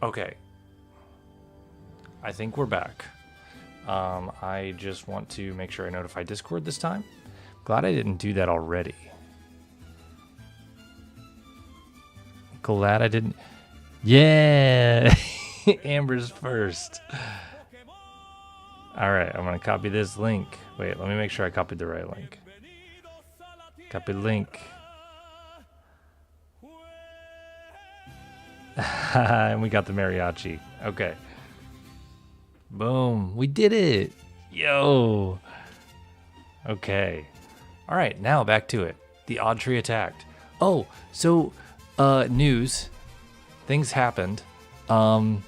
Okay. I think we're back. I just want to make sure I notify Discord this time. Glad I didn't do that already. Glad I didn't. Yeah! Amber's first. Alright, I'm going to copy this link. Wait, let me make sure I copied the right link. Copy link. And we got the mariachi. Okay. Boom. We did it. Yo. Okay. All right, now back to it. The odd tree attacked. Oh, so news. Things happened. While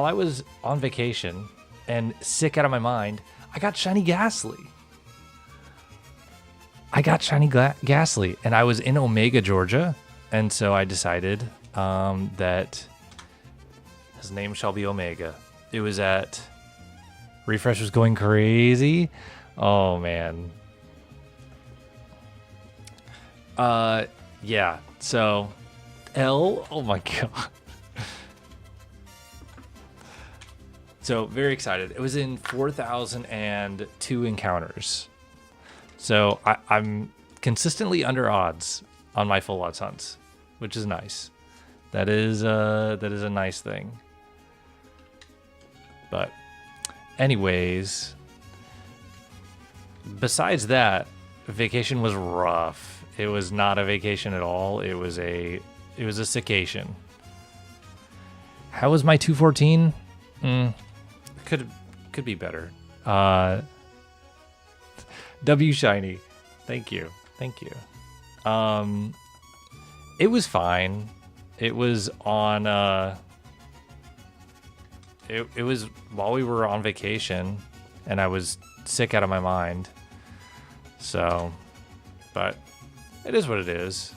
I was on vacation and sick out of my mind, I got shiny Ghastly. Ghastly, and I was in Omega, Georgia, and so I decided that his name shall be Omega. It was at Refresh was going crazy. Oh man. Yeah. So L. Oh my god. So very excited. It was in 4,002 encounters. So I'm consistently under odds on my full odds hunts, which is nice. That is a nice thing. But anyways, besides that, vacation was rough. It was not a vacation at all. It was a siccation. How was my 214? Could be better. W shiny. Thank you. It was fine. It was on it was while we were on vacation and I was sick out of my mind. So, but it is what it is.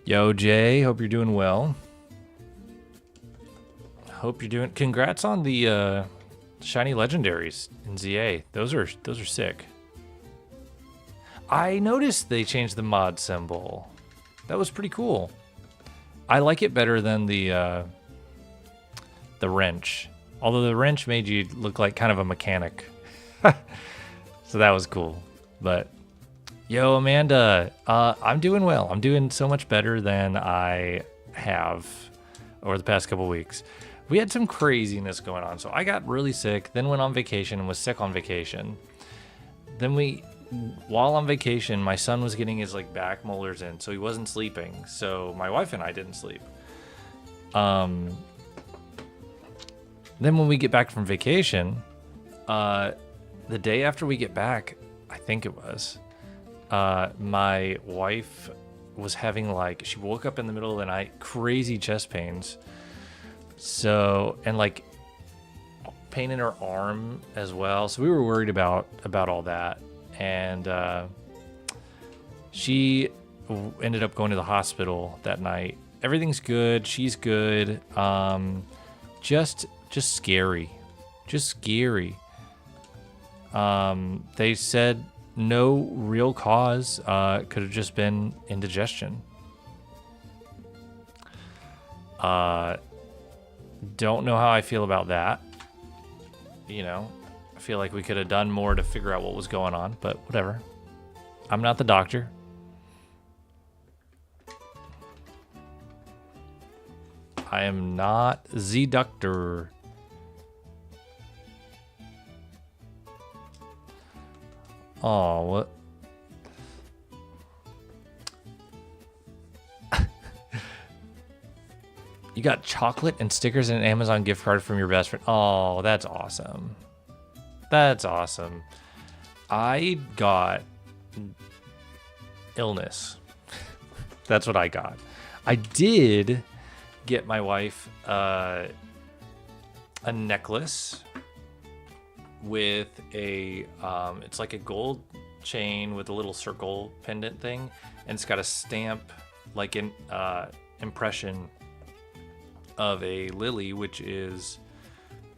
Yo, Jay, hope you're doing well. Congrats on the shiny legendaries in ZA. Those are sick. I noticed they changed the mod symbol. That was pretty cool. I like it better than the wrench. Although the wrench made you look like kind of a mechanic. So that was cool. But yo, Amanda, I'm doing well. I'm doing so much better than I have over the past couple weeks. We had some craziness going on. So I got really sick, then went on vacation and was sick on vacation. Then while on vacation, my son was getting his back molars in, so he wasn't sleeping. So my wife and I didn't sleep. Then when we get back from vacation, the day after we get back, I think it was, my wife was having she woke up in the middle of the night, crazy chest pains. So, and pain in her arm as well. So we were worried about all that. And she ended up going to the hospital that night. Everything's good. She's good. Just scary. They said no real cause. Could have just been indigestion. Don't know how I feel about that. I feel like we could have done more to figure out what was going on, but whatever. I'm not the doctor. I am not the doctor. Oh, what? You got chocolate and stickers and an Amazon gift card from your best friend. Oh, that's awesome. That's awesome. I got illness. That's what I got. I did get my wife a necklace with it's like a gold chain with a little circle pendant thing, and it's got a stamp, an impression of a lily, which is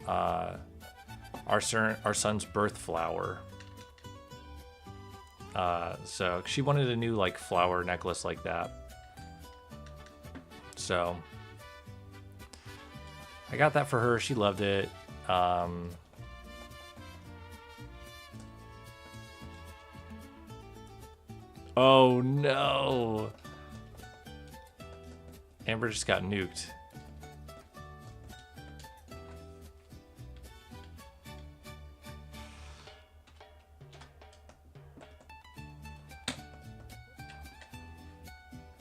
our son's birth flower. So she wanted a new like flower necklace like that. So I got that for her. She loved it. Oh no. Amber just got nuked.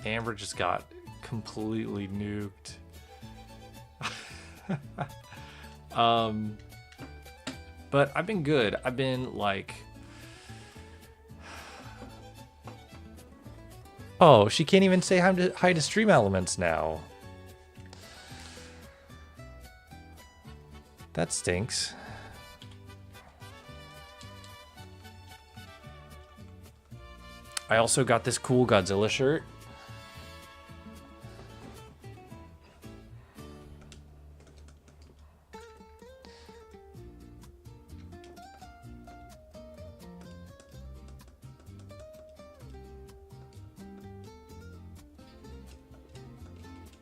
Amber just got completely nuked. But I've been good. I've been like... Oh, she can't even say hi to Stream Elements now. That stinks. I also got this cool Godzilla shirt.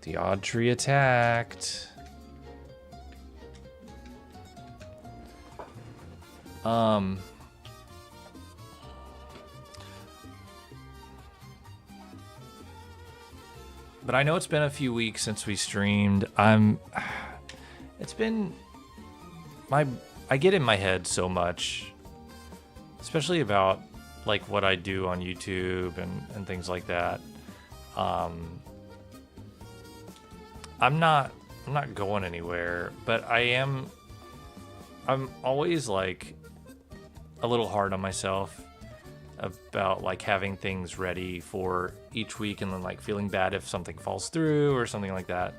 The odd tree attacked. But I know it's been a few weeks since we streamed. It's been I get in my head so much, especially about like what I do on YouTube and things like that. I'm not going anywhere, but I'm always like a little hard on myself about like having things ready for each week and then like feeling bad if something falls through or something like that.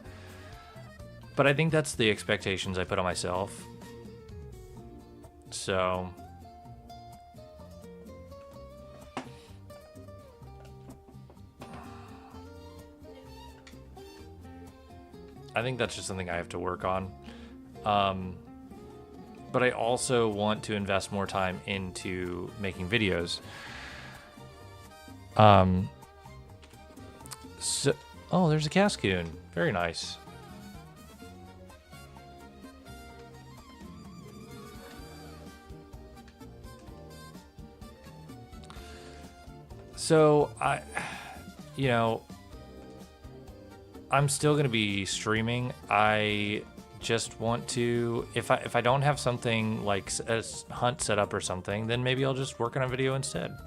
But I think that's the expectations I put on myself. So I think that's just something I have to work on. But I also want to invest more time into making videos. So, oh, there's a Cascoon. Very nice. So I'm still going to be streaming. I just want to, if I don't have something like a hunt set up or something, then maybe I'll just work on a video instead.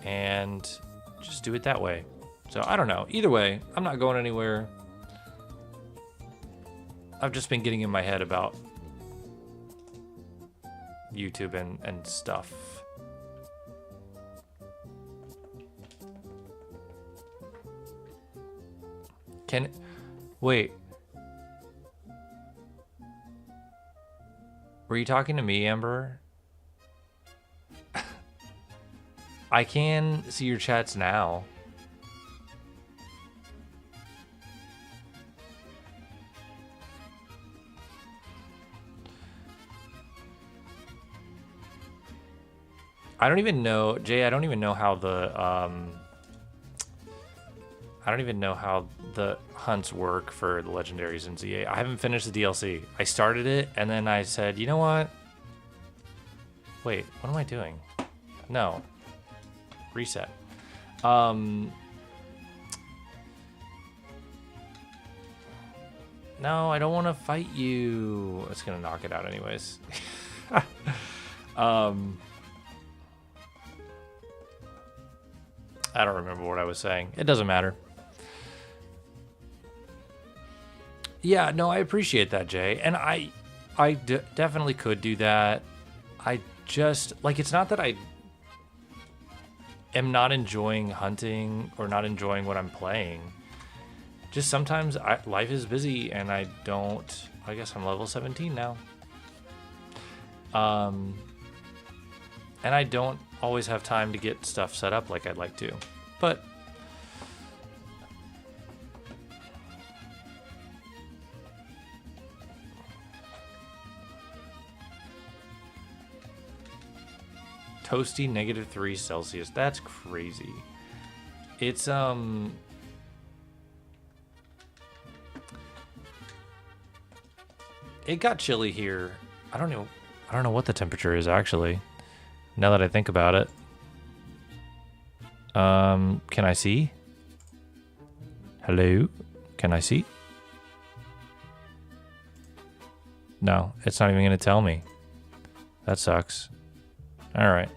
And just do it that way. So I don't know. Either way, I'm not going anywhere. I've just been getting in my head about YouTube and stuff. Wait. Were you talking to me, Amber? I can see your chats now. I don't even know, Jay, I don't even know how the hunts work for the legendaries in ZA. I haven't finished the DLC. I started it and then I said, you know what? Wait, what am I doing? No. Reset. No, I don't want to fight you. It's gonna knock it out anyways. I don't remember what I was saying. It doesn't matter. Yeah, no, I appreciate that, Jay. And I definitely could do that. I just, like, it's not that I am not enjoying hunting or not enjoying what I'm playing. Just sometimes life is busy and I guess I'm level 17 now. And I don't always have time to get stuff set up like I'd like to. But Toasty -3 Celsius. That's crazy. It's it got chilly here. I don't know what the temperature is actually. Now that I think about it. Can I see? Hello? Can I see? No, it's not even going to tell me. That sucks. All right.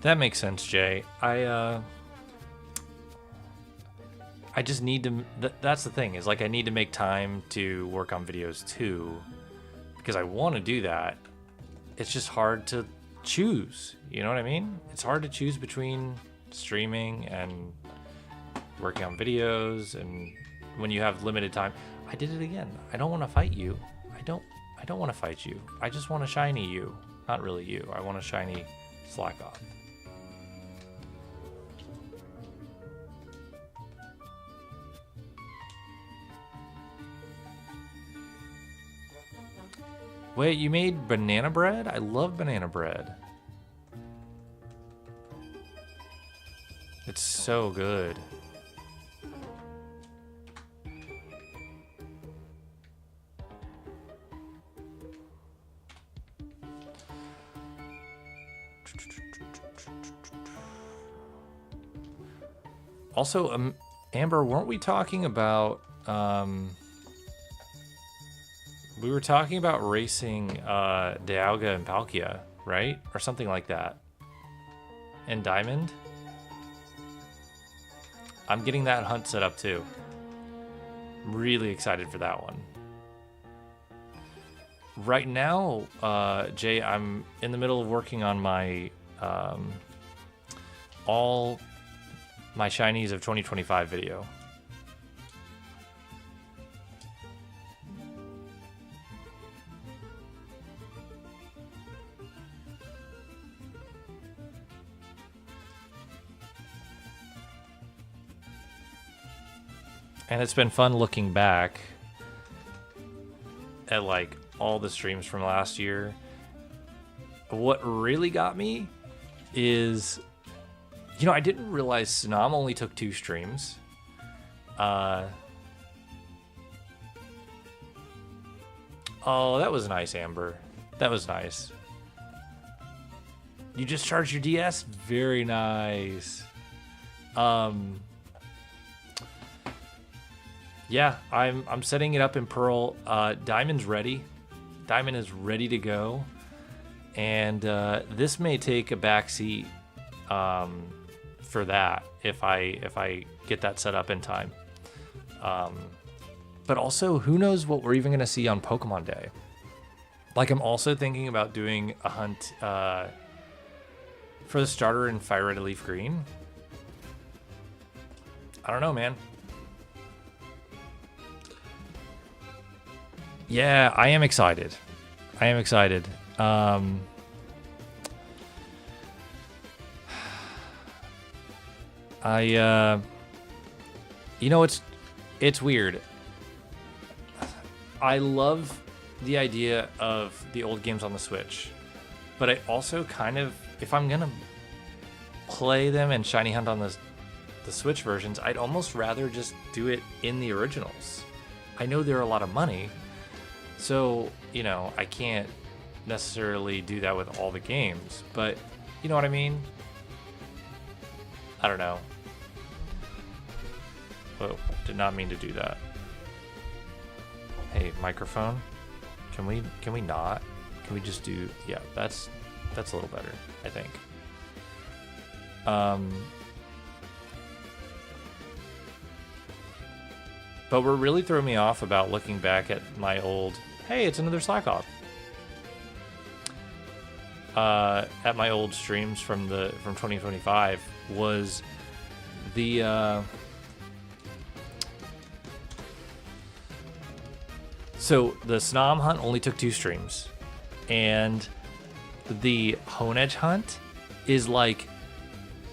That makes sense, Jay. I just need to. That's the thing is like I need to make time to work on videos too, because I want to do that. It's just hard to choose. You know what I mean? It's hard to choose between streaming and working on videos, and when you have limited time. I did it again. I don't want to fight you. I don't want to fight you. I just want a shiny you. Not really you. I want a shiny Slakoth. Wait, you made banana bread? I love banana bread. It's so good. Also, Amber, weren't we talking about we were talking about racing Dialga and Palkia, right? Or something like that. And Diamond? I'm getting that hunt set up too. I'm really excited for that one. Right now, Jay, I'm in the middle of working on my all my shinies of 2025 video. And it's been fun looking back at like all the streams from last year. What really got me is, you know, I didn't realize Sanam only took 2 streams. Oh, that was nice, Amber. That was nice. You just charged your DS? Very nice. Yeah, I'm setting it up in Pearl. Diamond's ready. Diamond is ready to go. And this may take a back seat for that if I get that set up in time. But also, who knows what we're even going to see on Pokemon Day. Like, I'm also thinking about doing a hunt for the starter in Fire Red Leaf Green. I don't know, man. Yeah, I am excited. I am excited. You know, it's weird. I love the idea of the old games on the Switch, but I also kind of, if I'm gonna play them and shiny hunt on the Switch versions, I'd almost rather just do it in the originals. I know they're a lot of money, so, you know, I can't necessarily do that with all the games, but you know what I mean? I don't know. Whoa, did not mean to do that. Hey, microphone. Can we not? Can we just do, yeah, that's a little better, I think. But what really threw me off about looking back at my old, hey, it's another Slakoth. At my old streams from 2025 was the So the Snom hunt only took 2 streams, and the Honedge hunt is like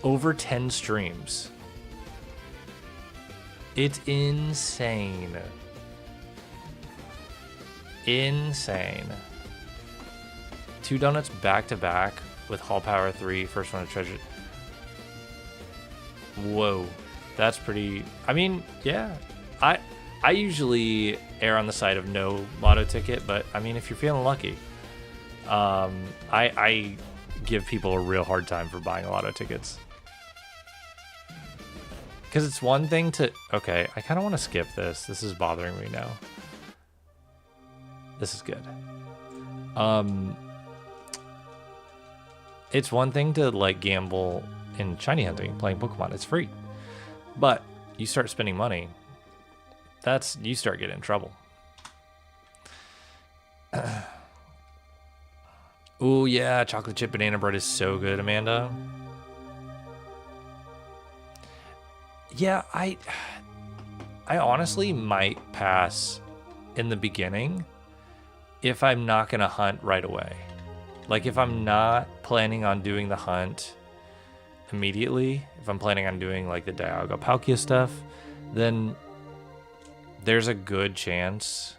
over 10 streams. It's insane. Insane. 2 donuts back to back with Hall Power 3, first one to treasure. Whoa, that's pretty. I mean, yeah, I usually err on the side of no lotto ticket, but I mean, if you're feeling lucky, I give people a real hard time for buying lotto tickets. Because it's one thing to... Okay, I kind of want to skip this. This is bothering me now. This is good. It's one thing to, like, gamble in shiny hunting, playing Pokemon. It's free. But you start spending money, you start getting in trouble. Oh, yeah, chocolate chip banana bread is so good, Amanda. Yeah, I honestly might pass in the beginning if I'm not going to hunt right away. Like, if I'm not planning on doing the hunt immediately, if I'm planning on doing, like, the Dialga Palkia stuff, then there's a good chance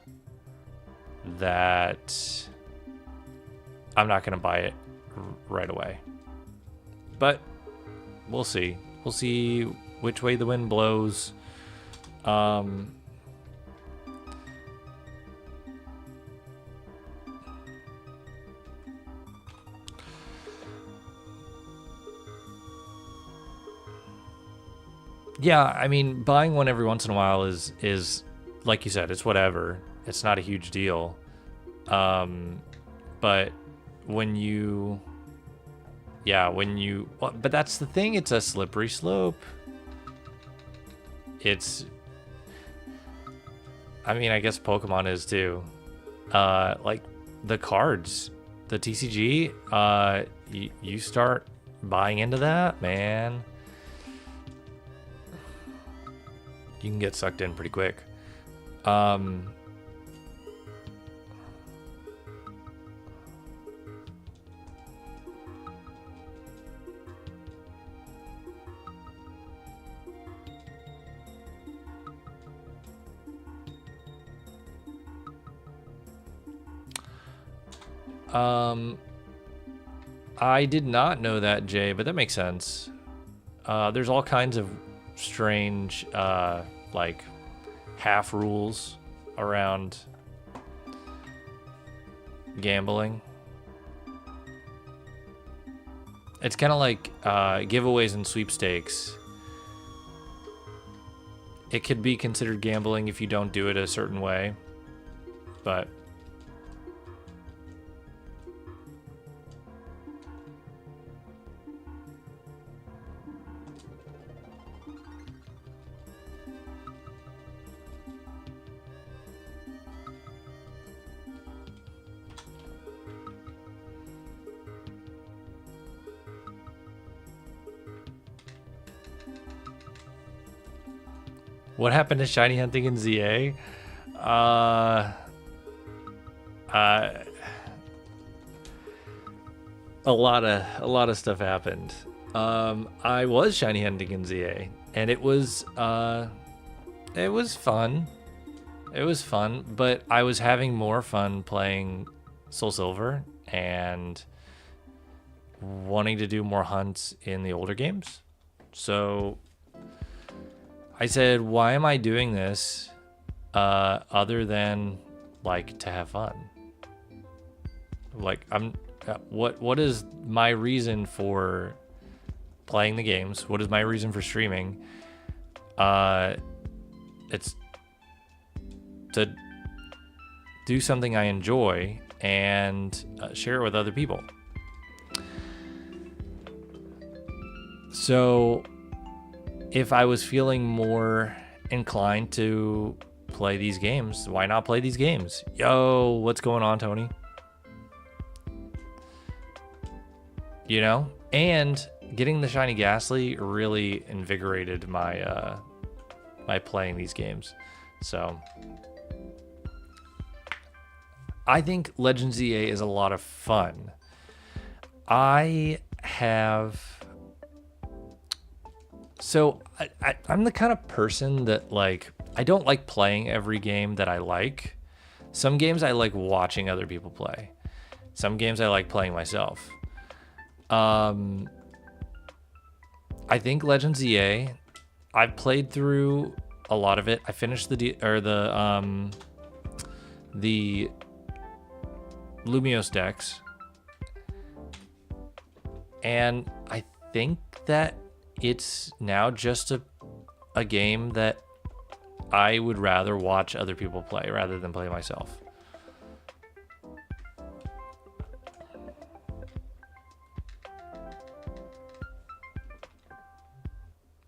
that I'm not going to buy it right away. But we'll see. We'll see which way the wind blows. Yeah, I mean, buying one every once in a while is like you said, it's whatever. It's not a huge deal. But when you, well, but that's the thing. It's a slippery slope. I mean, I guess Pokemon is too. Like the cards, the TCG, you start buying into that, man, you can get sucked in pretty quick. I did not know that, Jay, but that makes sense. There's all kinds of strange, like, half rules around gambling. It's kind of like giveaways and sweepstakes. It could be considered gambling if you don't do it a certain way, but what happened to shiny hunting in ZA? A lot of stuff happened. I was shiny hunting in ZA, and it was fun. It was fun, but I was having more fun playing Soul Silver and wanting to do more hunts in the older games. So I said, why am I doing this other than, like, to have fun? Like, what is my reason for playing the games? What is my reason for streaming? It's to do something I enjoy and share it with other people. So if I was feeling more inclined to play these games, why not play these games? Yo, what's going on, Tony? You know, and getting the shiny Ghastly really invigorated my my playing these games. So I think Legends EA is a lot of fun. I have... So I'm the kind of person that, like, I don't like playing every game that I like. Some games I like watching other people play. Some games I like playing myself. I think Legends EA, I've played through a lot of it. I finished the Lumios decks, and I think that it's now just a game that I would rather watch other people play rather than play myself.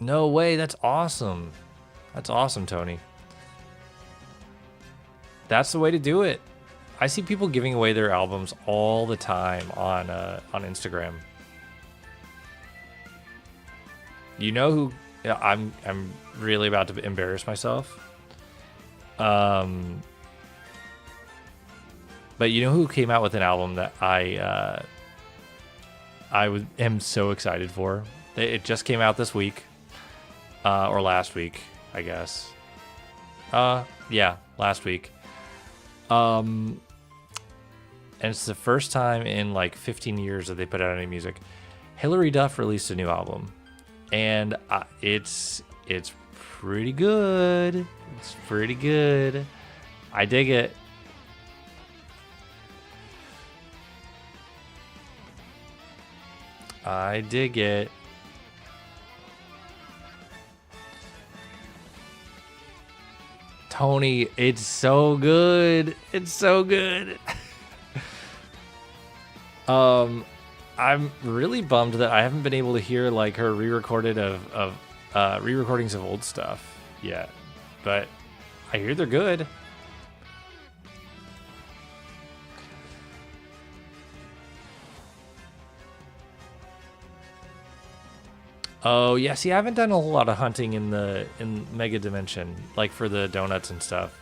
No way, that's awesome. That's awesome, Tony. That's the way to do it. I see people giving away their albums all the time on Instagram. You know who? I'm really about to embarrass myself. But you know who came out with an album that I am so excited for? It just came out this week, or last week, I guess. Yeah, last week. And it's the first time in like 15 years that they put out any music. Hilary Duff released a new album, and it's pretty good. It's pretty good. I dig it. I dig it. Tony, it's so good. It's so good. I'm really bummed that I haven't been able to hear like her re-recordings of old stuff yet, but I hear they're good. Oh yeah, see, I haven't done a whole lot of hunting in Mega Dimension, like for the donuts and stuff.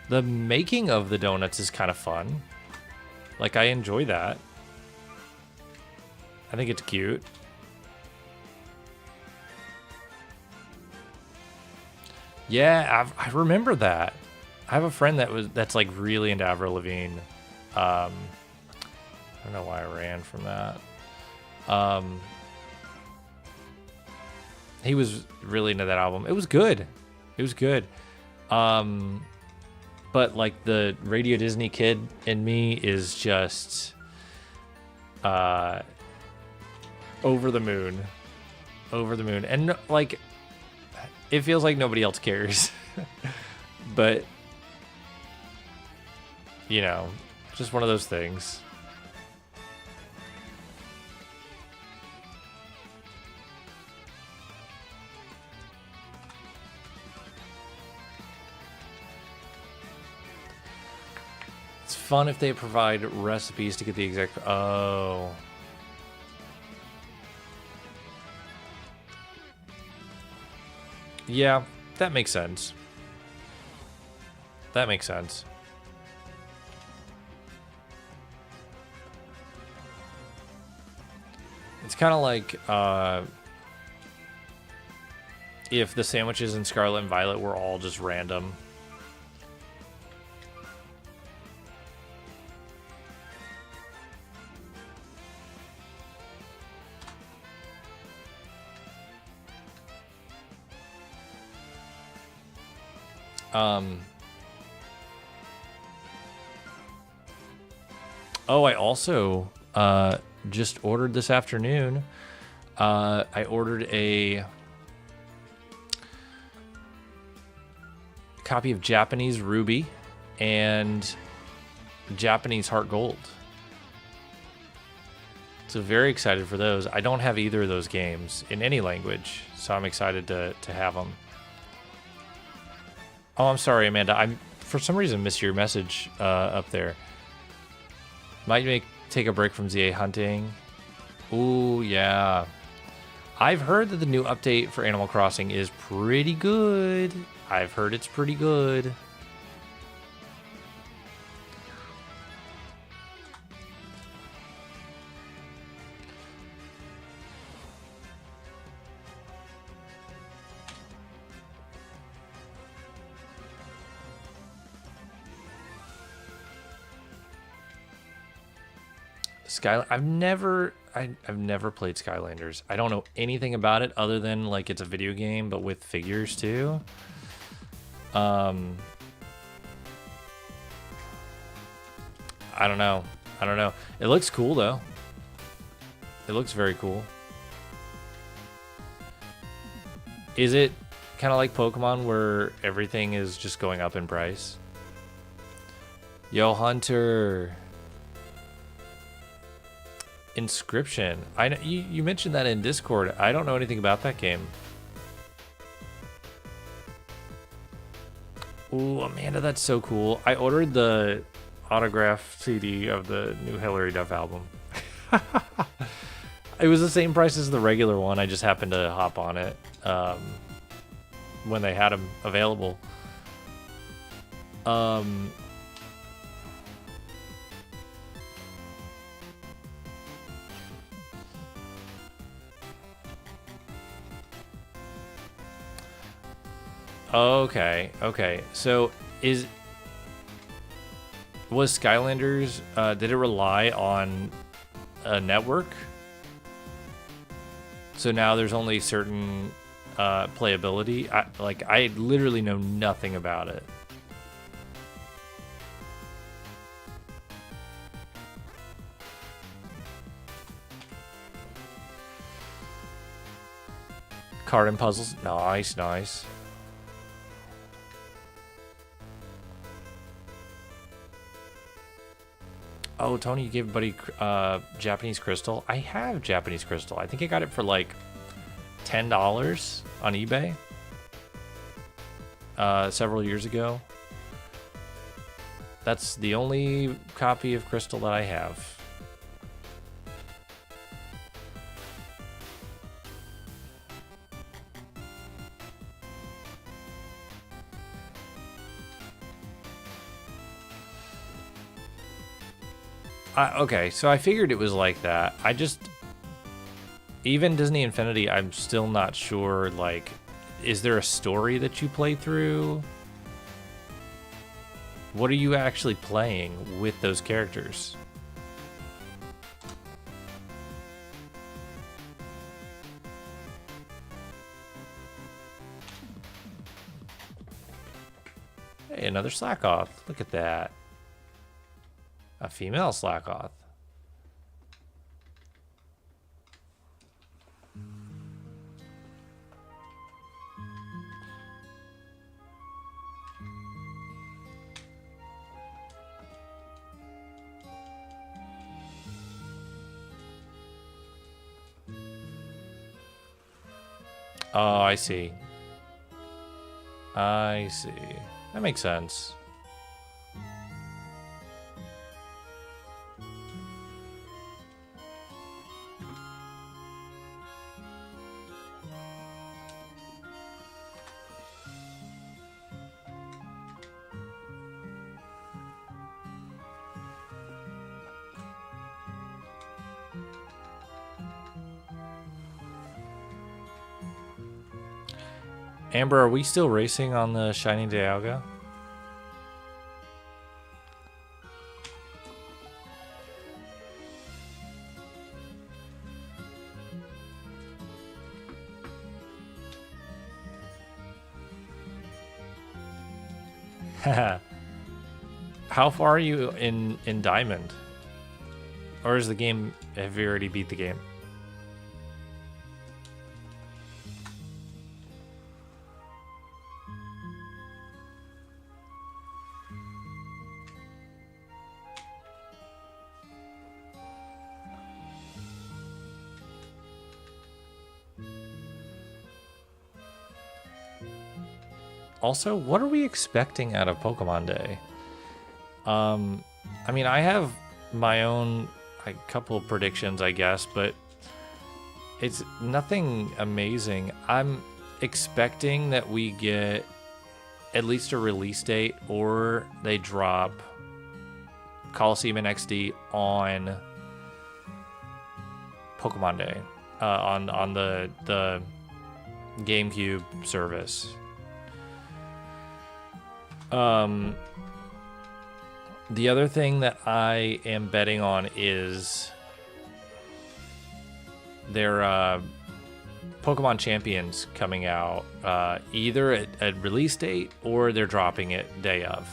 The making of the donuts is kind of fun. Like, I enjoy that. I think it's cute. Yeah, I remember that. I have a friend that's like really into Avril Lavigne. I don't know why I ran from that. He was really into that album. It was good. It was good. But like the Radio Disney kid in me is just over the moon. Over the moon. And like it feels like nobody else cares. But you know, just one of those things. It's fun if they provide recipes to get the exact... Oh. Yeah, that makes sense. That makes sense. It's kind of like if the sandwiches in Scarlet and Violet were all just random. Oh, I also just ordered this afternoon. I ordered a copy of Japanese Ruby and Japanese Heart Gold. So very excited for those. I don't have either of those games in any language, so I'm excited to have them. Oh, I'm sorry, Amanda. I for some reason missed your message up there. Might take a break from ZA hunting. Ooh, yeah. I've heard that the new update for Animal Crossing is pretty good. I've heard it's pretty good. I've never played Skylanders. I don't know anything about it other than like it's a video game, but with figures too. I don't know. It looks cool though. It looks very cool. Is it kind of like Pokemon where everything is just going up in price? Yo, Hunter. Inscription. I know you mentioned that in Discord. I don't know anything about that game. Ooh, Amanda, that's so cool. I ordered the autograph CD of the new Hilary Duff album. It was the same price as the regular one. I just happened to hop on it when they had them available. Okay. So was Skylanders, did it rely on a network? So now there's only certain playability. I literally know nothing about it. Card and puzzles, nice. Oh, Tony, you gave buddy Japanese crystal. I have Japanese crystal. I think I got it for like $10 on eBay several years ago. That's the only copy of crystal that I have. Okay, so I figured it was like that. Even Disney Infinity, I'm still not sure, like, is there a story that you play through? What are you actually playing with those characters? Hey, another Slakoth. Look at that. A female Slakoth. Oh, I see. That makes sense. Amber, are we still racing on the Shining Dialga? How far are you in Diamond? Or is the game, have you already beat the game? Also, what are we expecting out of Pokemon Day? I mean, I have my own couple of predictions, I guess, but it's nothing amazing. I'm expecting that we get at least a release date, or they drop Coliseum and XD on Pokemon Day, on the GameCube service. The other thing that I am betting on is their Pokemon Champions coming out either at release date or they're dropping it day of.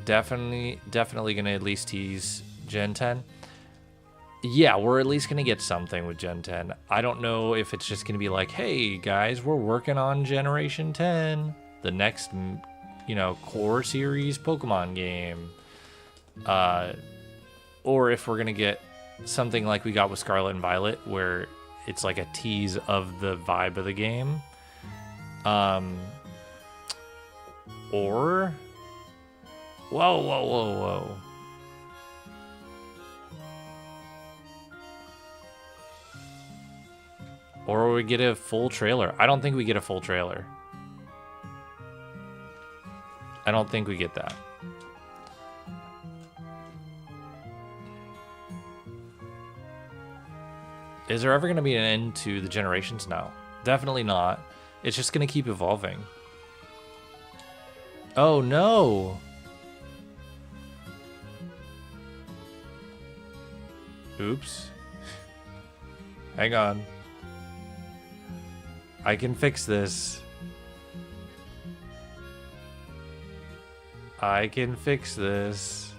Definitely gonna at least tease Gen 10. Yeah, we're at least gonna get something with Gen 10. I don't know if it's just gonna be like, hey guys, we're working on Generation 10, the next, you know, core series Pokemon game, or if we're gonna get something like we got with Scarlet and Violet, where it's like a tease of the vibe of the game, or whoa. Or we get a full trailer. I don't think we get a full trailer. I don't think we get that. Is there ever going to be an end to the generations? No. Definitely not. It's just going to keep evolving. Oh, no. Oops. Hang on. I can fix this. I can fix this.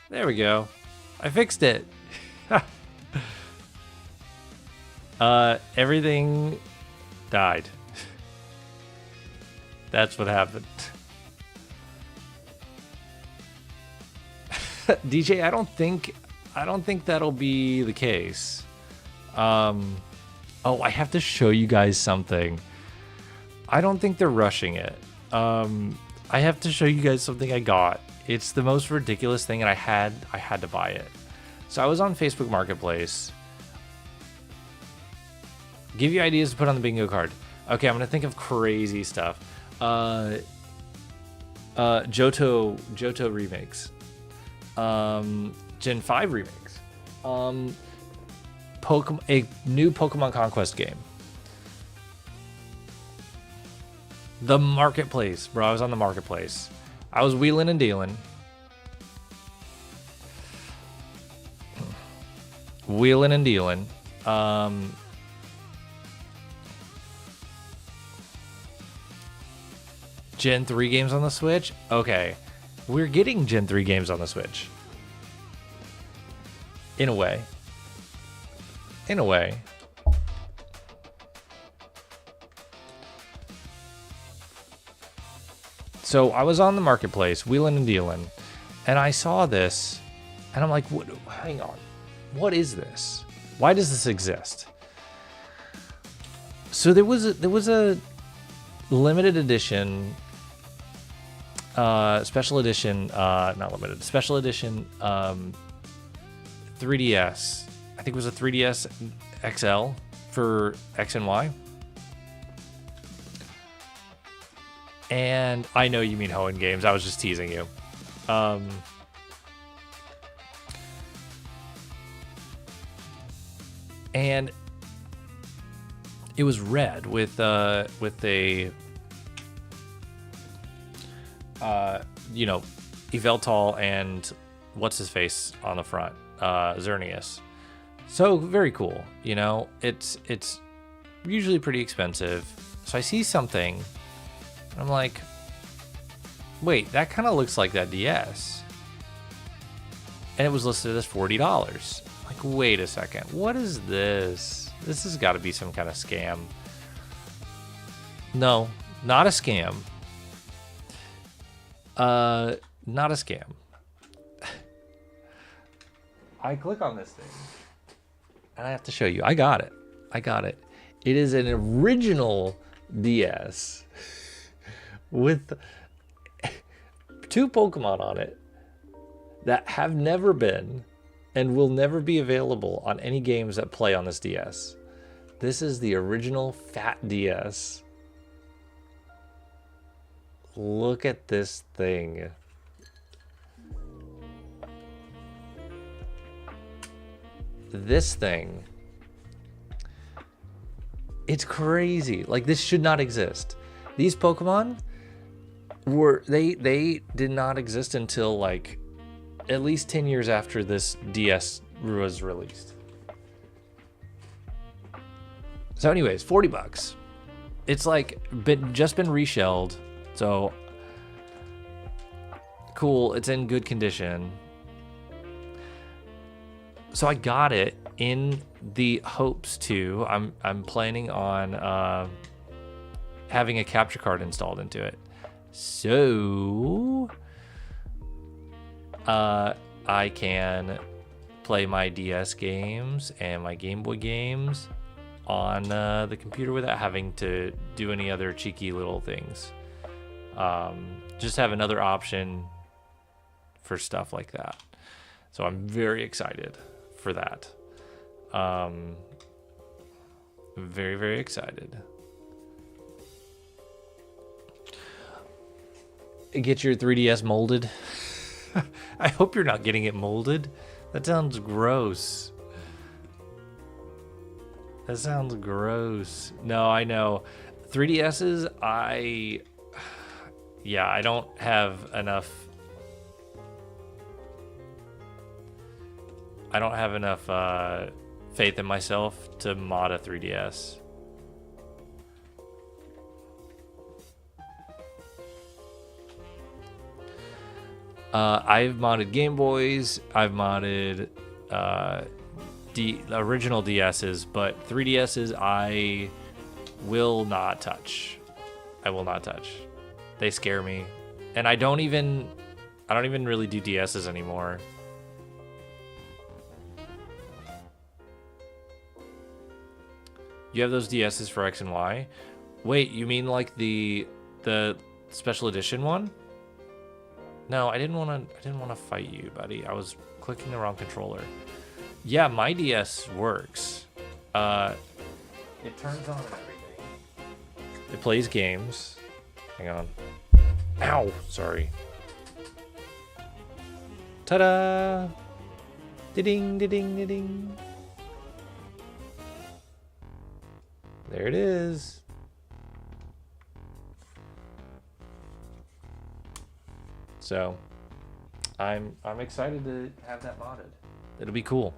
There we go. I fixed it. Everything died. That's what happened. DJ, I don't think that'll be the case. Oh, I have to show you guys something. I don't think they're rushing it. I have to show you guys something I got. It's the most ridiculous thing, and I had to buy it. So I was on Facebook Marketplace. Give you ideas to put on the bingo card. Okay, I'm gonna think of crazy stuff. Johto remakes. Gen 5 remakes. A new Pokemon Conquest game. The Marketplace, bro. I was on the Marketplace. I was wheeling and dealing. Wheeling and dealing. Gen 3 games on the Switch? Okay. We're getting Gen 3 games on the Switch. In a way. In a way. So I was on the Marketplace, wheeling and dealing, and I saw this, and I'm like, what, hang on. What is this? Why does this exist? So there was a limited edition, special edition, not limited, special edition 3DS. I think it was a 3DS XL for X and Y. And I know you mean Hoenn Games. I was just teasing you. And it was red with a you know, Yveltal and what's his face on the front, Xerneas. So very cool. You know, it's usually pretty expensive. So I see something. I'm like, wait, that kind of looks like that DS. And it was listed as $40. Like, wait a second. What is this? This has got to be some kind of scam. No, not a scam. Not a scam. I click on this thing. And I have to show you. I got it. It is an original DS. With 2 Pokemon on it that have never been and will never be available on any games that play on this DS. This is the original Fat DS. Look at this thing. This thing. It's crazy. Like, this should not exist. These Pokemon were they did not exist until like at least 10 years after this DS was released. So anyways, 40 bucks. It's like just been reshelled. So cool, it's in good condition. So I got it in the hopes to I'm planning on having a capture card installed into it. So I can play my DS games and my Game Boy games on the computer without having to do any other cheeky little things. Just have another option for stuff like that. So I'm very excited for that. Very, very excited. Get your 3DS molded. I hope you're not getting it molded. That sounds gross. That sounds gross. No, I know. 3DSs, I don't have enough. I don't have enough faith in myself to mod a 3DS. I've modded Game Boys. I've modded the original DSs, but 3DSs I will not touch. I will not touch. They scare me, and I don't even really do DSs anymore. You have those DSs for X and Y? Wait, you mean like the special edition one? No, I didn't want to fight you, buddy. I was clicking the wrong controller. Yeah, my DS works. It turns on and everything. It plays games. Hang on. Ow, sorry. Ta-da! Da-ding, da-ding, da-ding. There it is. So, I'm excited to have that modded. It'll be cool.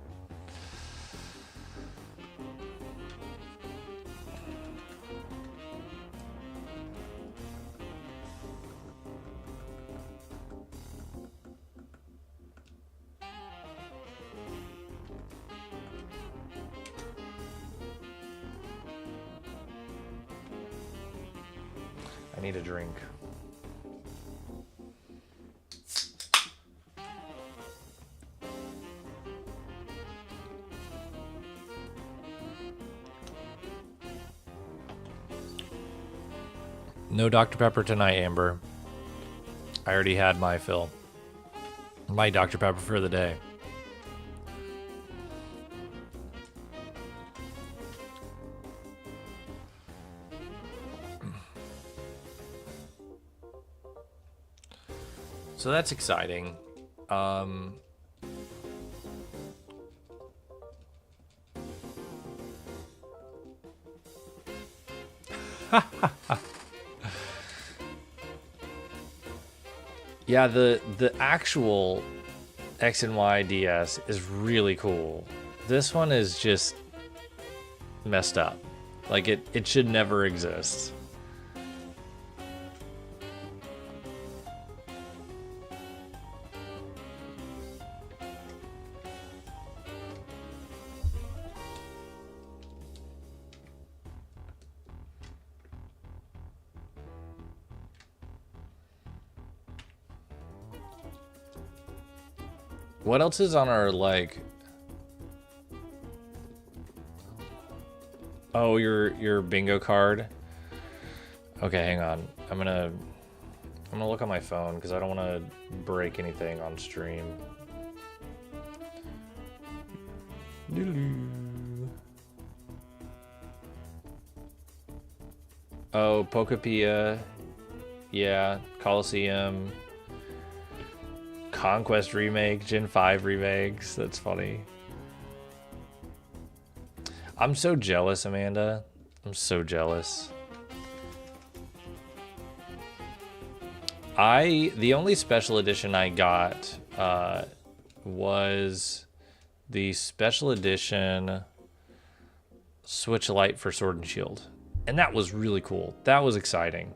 I need a drink. No Dr. Pepper tonight, Amber. I already had my fill. My Dr. Pepper for the day. So that's exciting. Yeah, the actual X and Y DS is really cool. This one is just messed up. Like it should never exist. What else is on our, like... Oh, your bingo card? Okay, hang on. I'm gonna look on my phone because I don't want to break anything on stream. Oh, Pokepia. Yeah, Coliseum, Conquest remake, Gen 5 remakes. That's funny. I'm so jealous, Amanda. I'm so jealous. The only special edition I got was the special edition Switch Lite for Sword and Shield. And that was really cool. That was exciting.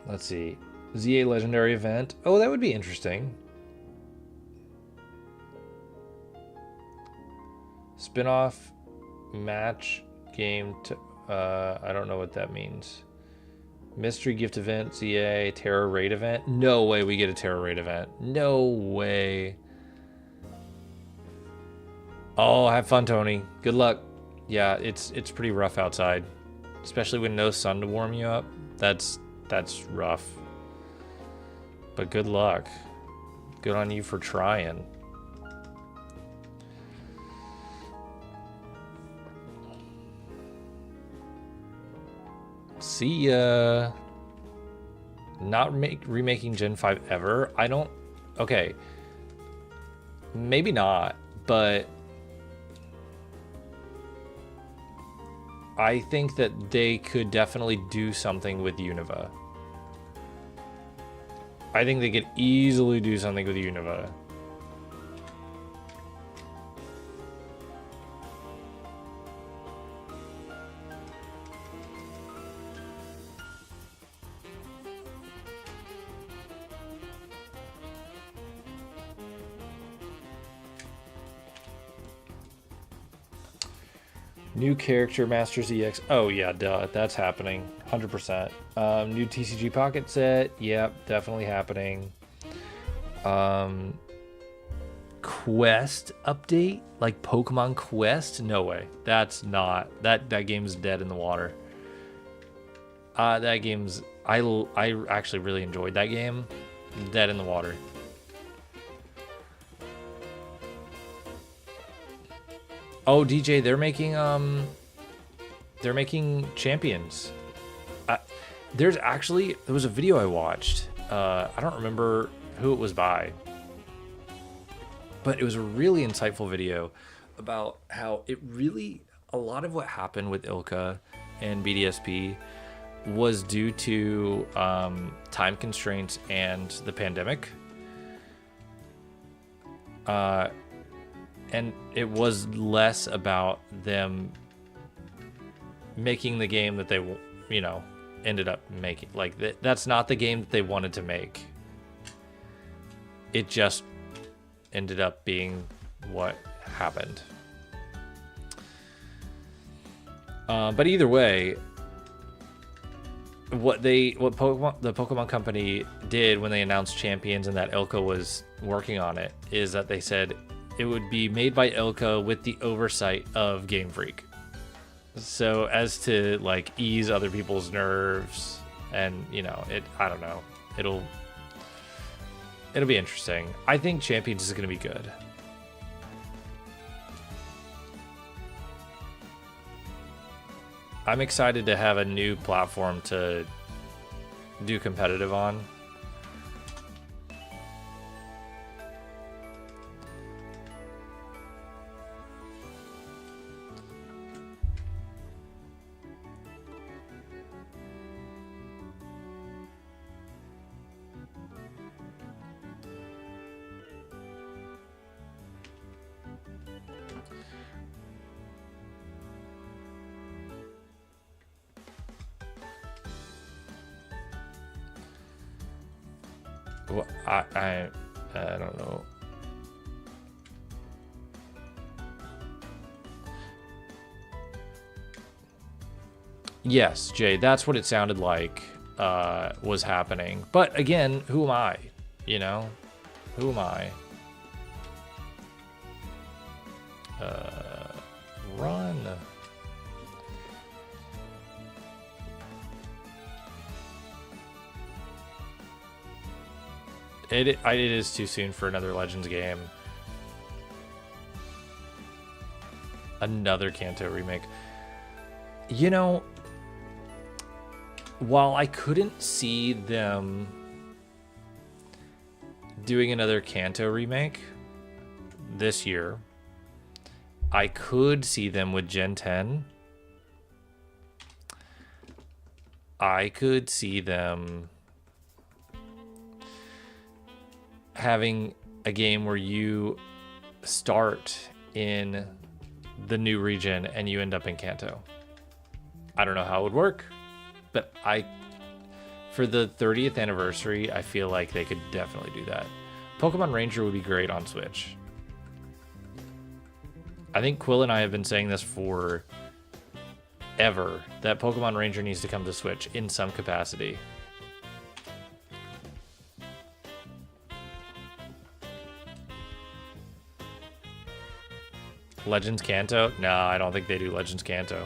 Let's see. ZA Legendary Event. Oh, that would be interesting. Spin-off match game. I don't know what that means. Mystery gift event, ZA, Terror Raid event. No way we get a Terror Raid event. No way. Oh, have fun, Tony. Good luck. Yeah, it's pretty rough outside. Especially with no sun to warm you up. That's rough. But good luck. Good on you for trying. See ya. Not remaking Gen 5 ever? I don't... Okay. Maybe not, but... I think that they could definitely do something with Unova. I think they could easily do something with Unova. New character, Masters EX. Oh, yeah, duh. That's happening. 100%. New TCG Pocket set. Yep, definitely happening. Quest update? Like Pokemon Quest? No way. That's not. That game's dead in the water. That game's... I actually really enjoyed that game. Dead in the water. Oh, DJ, they're making Champions. There was a video I watched. I don't remember who it was by, but it was a really insightful video about how a lot of what happened with Ilka and BDSP was due to time constraints and the pandemic. And it was less about them making the game that they, ended up making. Like, that's not the game that they wanted to make. It just ended up being what happened. But either way, the Pokemon Company did when they announced Champions and that Ilka was working on it is that they said it would be made by Ilka with the oversight of Game Freak. So as to like ease other people's nerves and I don't know. It'll be interesting. I think Champions is gonna be good. I'm excited to have a new platform to do competitive on. Well, I don't know. Yes, Jay, that's what it sounded like was happening. But again, who am I? Who am I? Run. It is too soon for another Legends game. Another Kanto remake. while I couldn't see them doing another Kanto remake this year, I could see them with Gen 10. I could see them having a game where you start in the new region and you end up in Kanto. I don't know how it would work, but for the 30th anniversary, I feel like they could definitely do that. Pokemon Ranger would be great on Switch. I think Quill and I have been saying this for ever, that Pokemon Ranger needs to come to Switch in some capacity. Legends Kanto? No, I don't think they do Legends Kanto.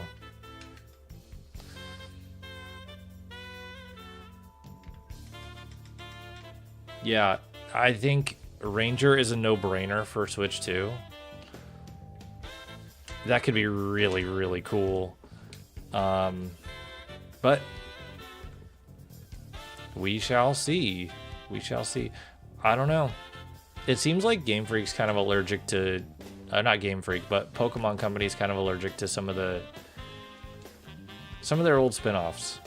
Yeah, I think Ranger is a no-brainer for Switch 2. That could be really, really cool. But we shall see. We shall see. I don't know. It seems like Game Freak's kind of allergic to... not Game Freak, but Pokemon Company's kind of allergic to some of their old spin-offs.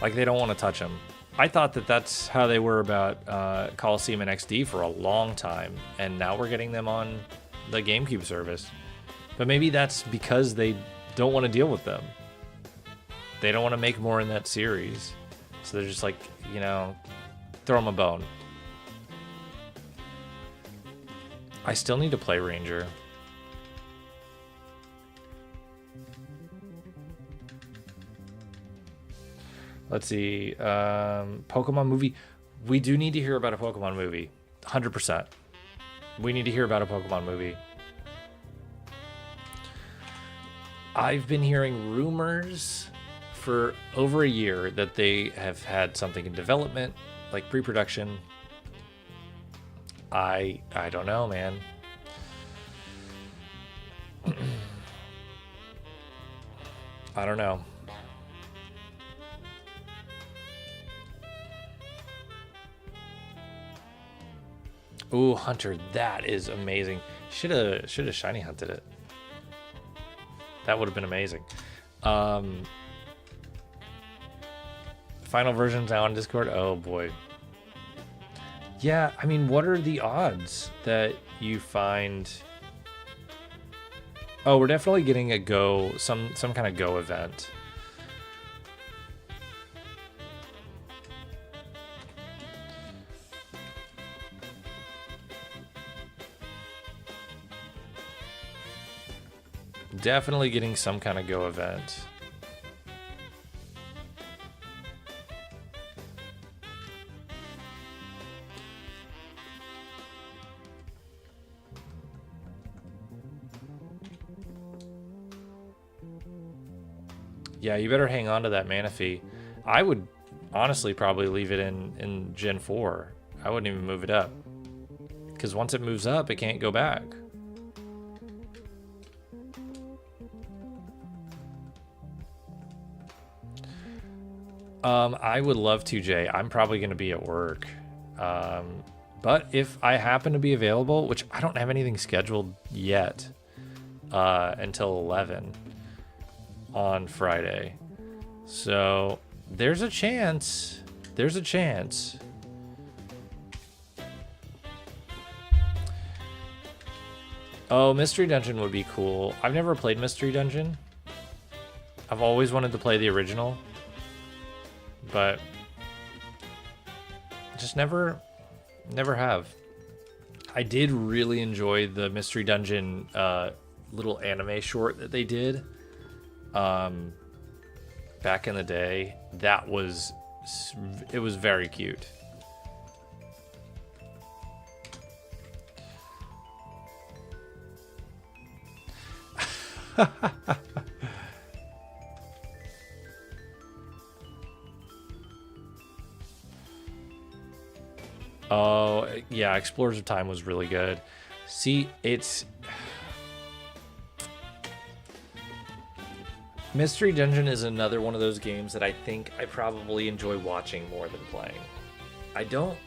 Like, they don't want to touch them. I thought that that's how they were about Coliseum and XD for a long time, and now we're getting them on the GameCube service. But maybe that's because they don't want to deal with them. They don't want to make more in that series. So they're just like, you know, throw them a bone. I still need to play Ranger. Let's see. Pokemon movie. We do need to hear about a Pokemon movie. 100%. We need to hear about a Pokemon movie. I've been hearing rumors for over a year that they have had something in development, like pre-production. I don't know, man. I don't know. Ooh, Hunter, that is amazing. Should have shiny hunted it. That would have been amazing. Final version's now on Discord. Oh boy. Yeah, I mean, what are the odds that you find? Oh, we're definitely getting a Go, some kind of Go event. Definitely getting some kind of Go event. Yeah, you better hang on to that Manaphy. I would honestly probably leave it in Gen 4. I wouldn't even move it up. Because once it moves up, it can't go back. I would love to, Jay. I'm probably going to be at work. But if I happen to be available, which I don't have anything scheduled yet until 11 on Friday. So there's a chance. There's a chance. Oh, Mystery Dungeon would be cool. I've never played Mystery Dungeon. I've always wanted to play the original. But just never have. I did really enjoy the Mystery Dungeon little anime short that they did back in the day. It was very cute. Oh, yeah, Explorers of Time was really good. See, Mystery Dungeon is another one of those games that I think I probably enjoy watching more than playing. I don't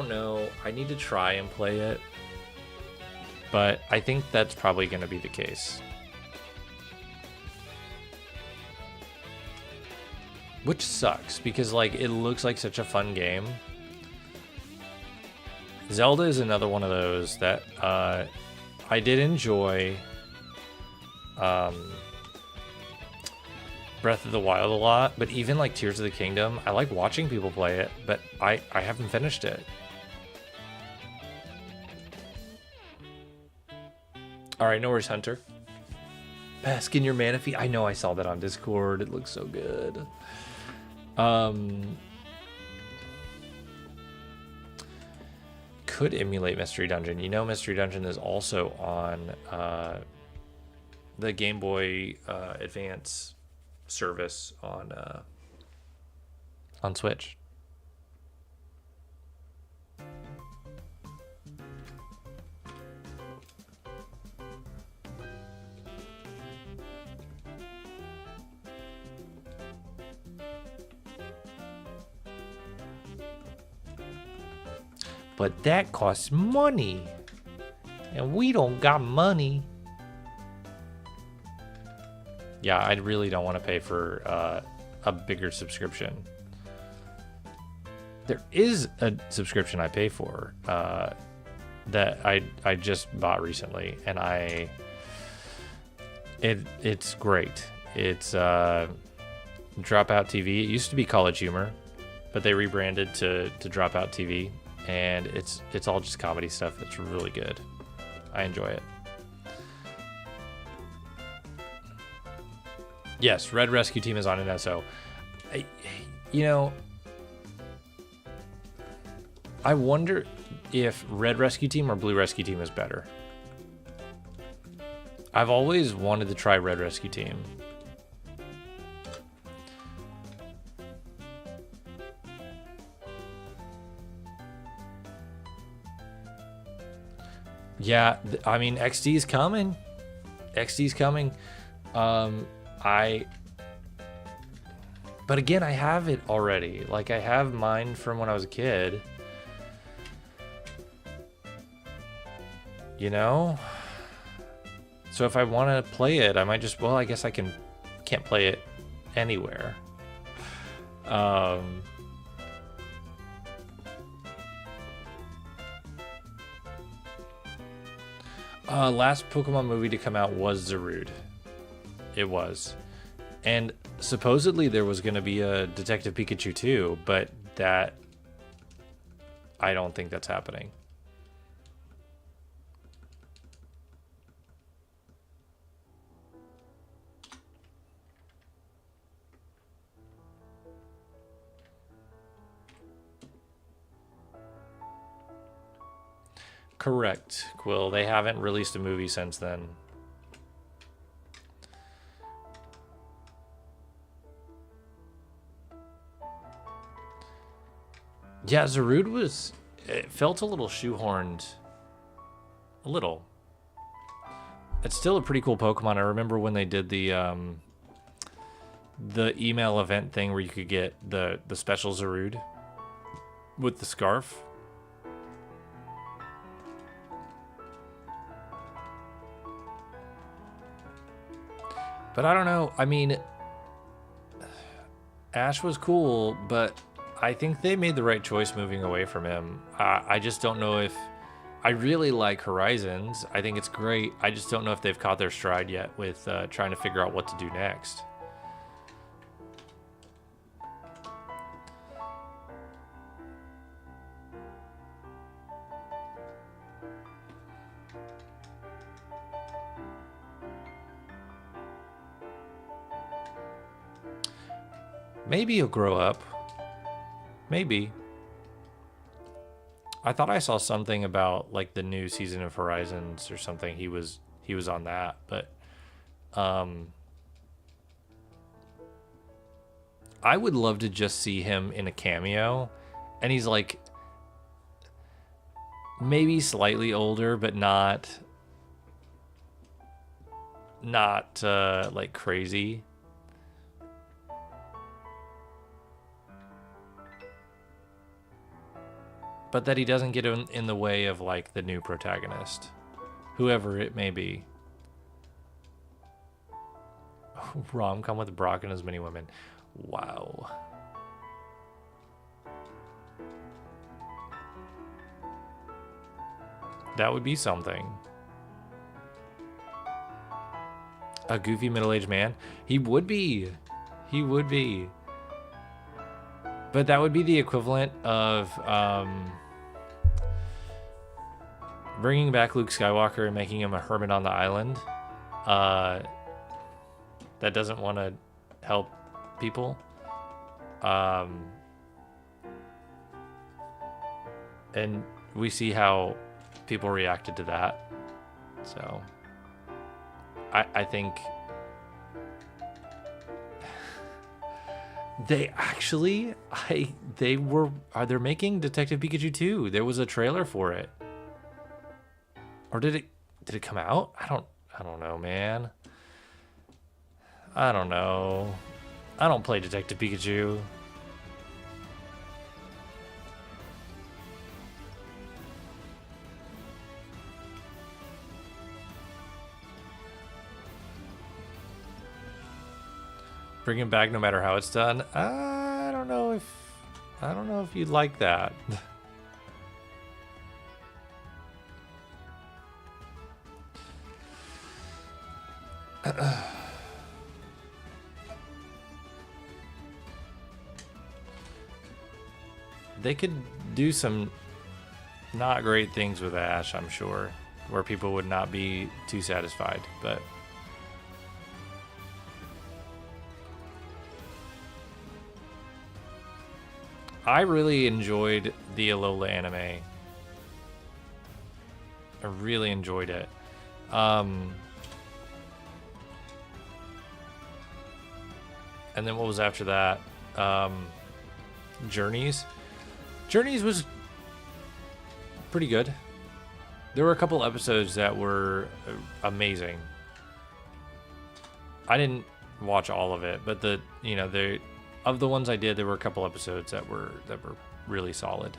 know. I need to try and play it, but I think that's probably going to be the case. Which sucks because like it looks like such a fun game. Zelda is another one of those that I did enjoy. Breath of the Wild a lot, but even like Tears of the Kingdom, I like watching people play it, but I haven't finished it. All right, no worries, Hunter. Bask in your Manaphy. I know I saw that on Discord. It looks so good. Could emulate Mystery Dungeon. You know, Mystery Dungeon is also on the Game Boy Advance service on Switch. But that costs money, and we don't got money. Yeah, I really don't want to pay for a bigger subscription. There is a subscription I pay for that I just bought recently, and it's great. It's Dropout TV. It used to be College Humor, but they rebranded to Dropout TV, and it's all just comedy stuff. It's really good. I enjoy it. Yes, Red Rescue Team is on an SO. I wonder if Red Rescue Team or Blue Rescue Team is better. I've always wanted to try Red Rescue Team. Yeah, I mean, XD's coming. XD's coming. But again, I have it already. Like, I have mine from when I was a kid. You know? So if I want to play it, I might just, well, I guess I can't play it anywhere. Last Pokemon movie to come out was Zarude. It was. And supposedly there was going to be a Detective Pikachu 2, but that... I don't think that's happening. Correct, Quill. They haven't released a movie since then. Yeah, Zarude was... It felt a little shoehorned. A little. It's still a pretty cool Pokemon. I remember when they did the email event thing where you could get the special Zarude with the scarf. But I don't know. I mean, Ash was cool, but I think they made the right choice moving away from him. I just don't know if... I really like Horizons. I think it's great. I just don't know if they've caught their stride yet with trying to figure out what to do next. Maybe he'll grow up. Maybe. I thought I saw something about like the new season of Horizons or something. He was on that, but I would love to just see him in a cameo, and he's like maybe slightly older, but not like crazy. but that he doesn't get in the way of like the new protagonist, whoever it may be. Rom-com with Brock and as many women. Wow. That would be something. A goofy middle-aged man? He would be. He would be. But that would be the equivalent of bringing back Luke Skywalker and making him a hermit on the island. That doesn't want to help people. And we see how people reacted to that. So I think they actually they're making Detective Pikachu 2. There was a trailer for it. Or did it come out? I don't know, man. I don't know. I don't play Detective Pikachu. Bring him back no matter how it's done. I don't know if you'd like that. They could do some not great things with Ash, I'm sure, where people would not be too satisfied, but I really enjoyed the Alola anime. I really enjoyed it. And then what was after that? Journeys. Journeys was pretty good. There were a couple episodes that were amazing. I didn't watch all of it, but of the ones I did, there were a couple episodes that were really solid.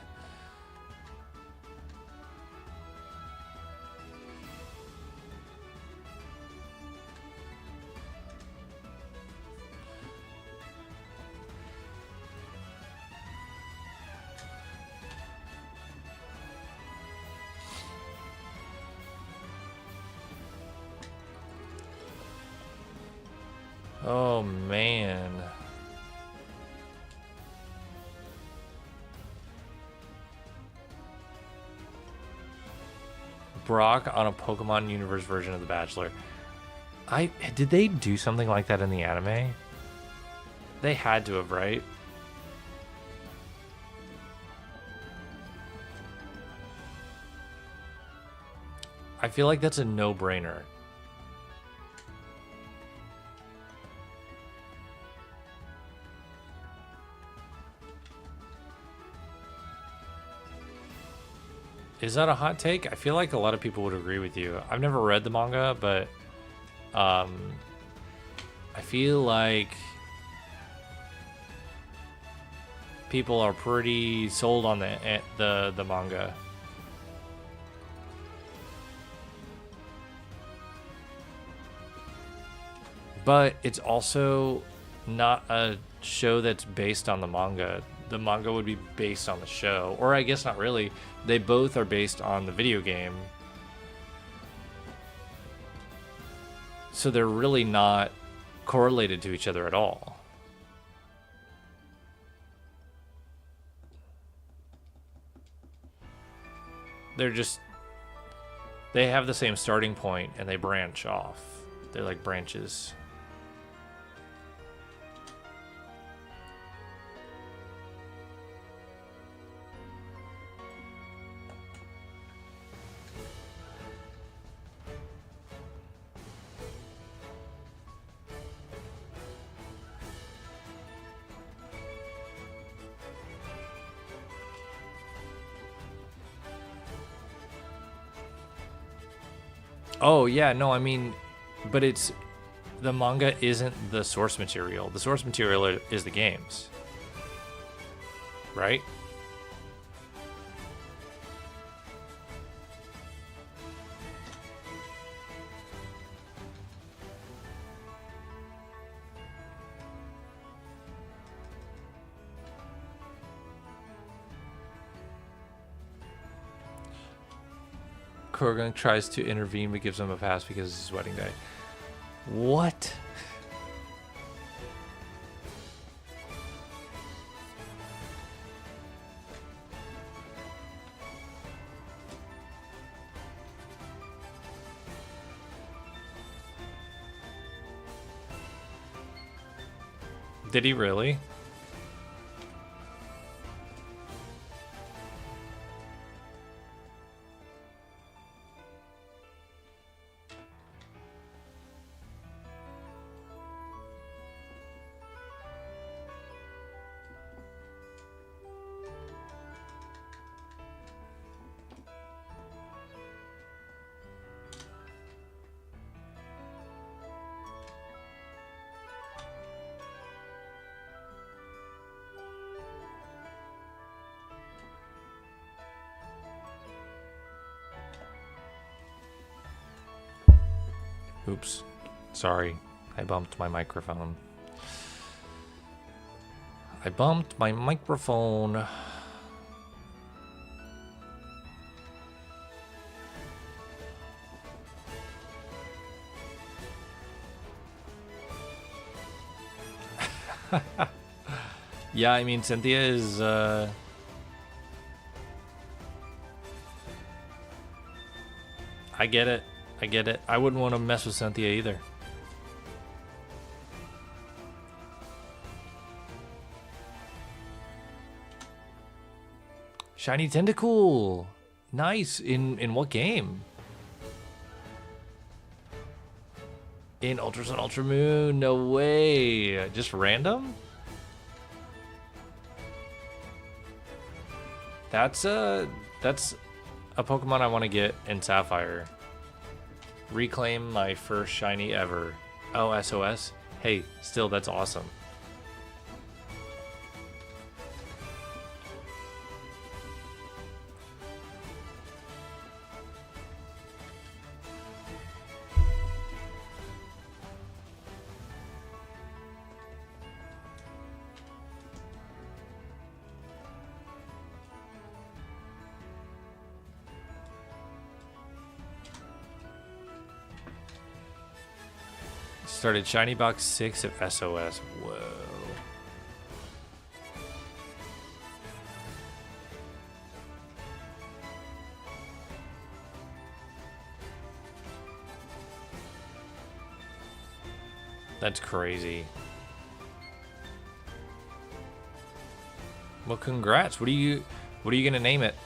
Oh man. Brock on a Pokemon Universe version of The Bachelor. Did they do something like that in the anime? They had to have, right? I feel like that's a no-brainer. Is that a hot take? I feel like a lot of people would agree with you. I've never read the manga, but I feel like people are pretty sold on the manga. But it's also not a show that's based on the manga. The manga would be based on the show, or I guess not really. They both are based on the video game. So they're really not correlated to each other at all. They have the same starting point and they branch off. They're like branches. Oh, yeah, no, I mean, but the manga isn't the source material. The source material is the games. Right? Kurgan tries to intervene but gives him a pass because it's his wedding day. What? Did he really? Oops. Sorry. I bumped my microphone. I bumped my microphone. Yeah, I mean, Cynthia is, I get it. I get it. I wouldn't want to mess with Cynthia either. Shiny Tentacool. Nice. In what game? In Ultra Sun Ultra Moon. No way. Just random? That's a Pokemon I want to get in Sapphire. Reclaim my first shiny ever. Oh, SOS? Hey, still, that's awesome. Started Shiny Box 6 of SOS. Whoa. That's crazy. Well, congrats. What are you gonna name it?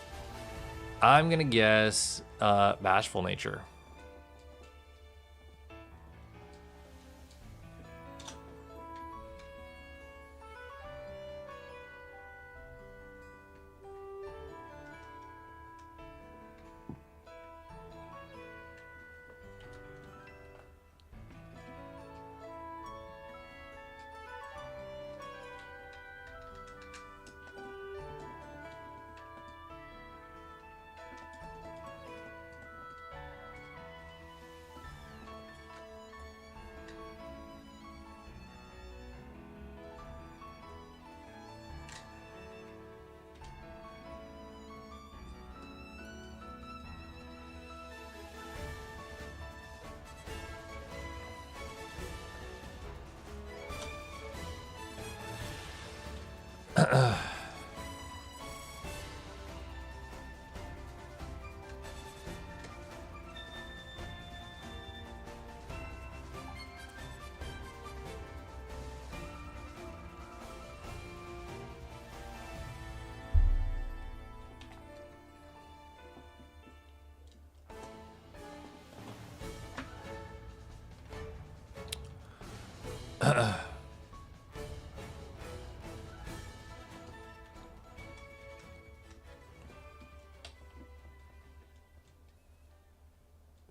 I'm gonna guess Bashful Nature.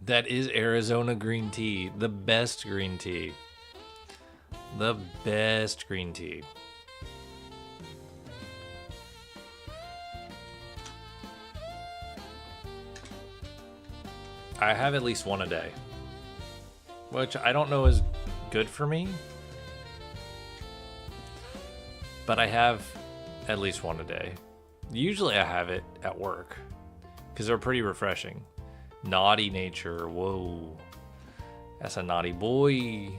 That is Arizona green tea. The best green tea. The best green tea. I have at least one a day, which I don't know is good for me, but I have at least one a day. Usually I have it at work because they're pretty refreshing. Naughty nature. Whoa. That's a naughty boy.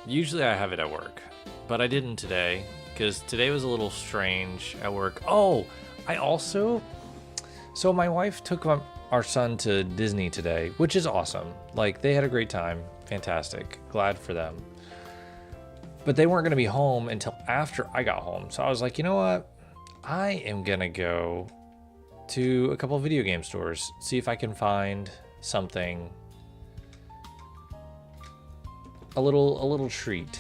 Usually I have it at work, but I didn't today because today was a little strange at work. Oh, so my wife took our son to Disney today, which is awesome. Like, they had a great time. Fantastic. Glad for them. But they weren't going to be home until after I got home. So I was like, you know what? I am going to go to a couple of video game stores, see if I can find something, a little treat.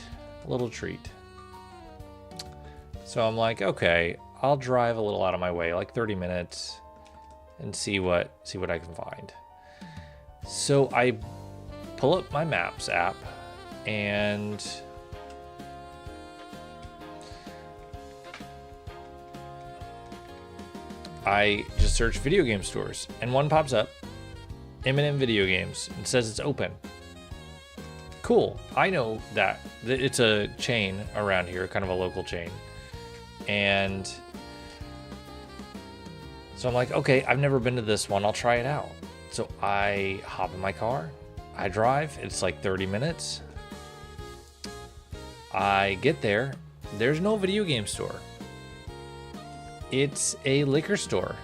So I'm like, okay, I'll drive a little out of my way, like 30 minutes, and see what I can find. So I pull up my Maps app and I just search video game stores and one pops up, M&M Video Games, and says it's open. Cool. I know that it's a chain around here, kind of a local chain. And so I'm like, okay, I've never been to this one. I'll try it out. So I hop in my car. I drive. It's like 30 minutes. I get there. There's no video game store. It's a liquor store.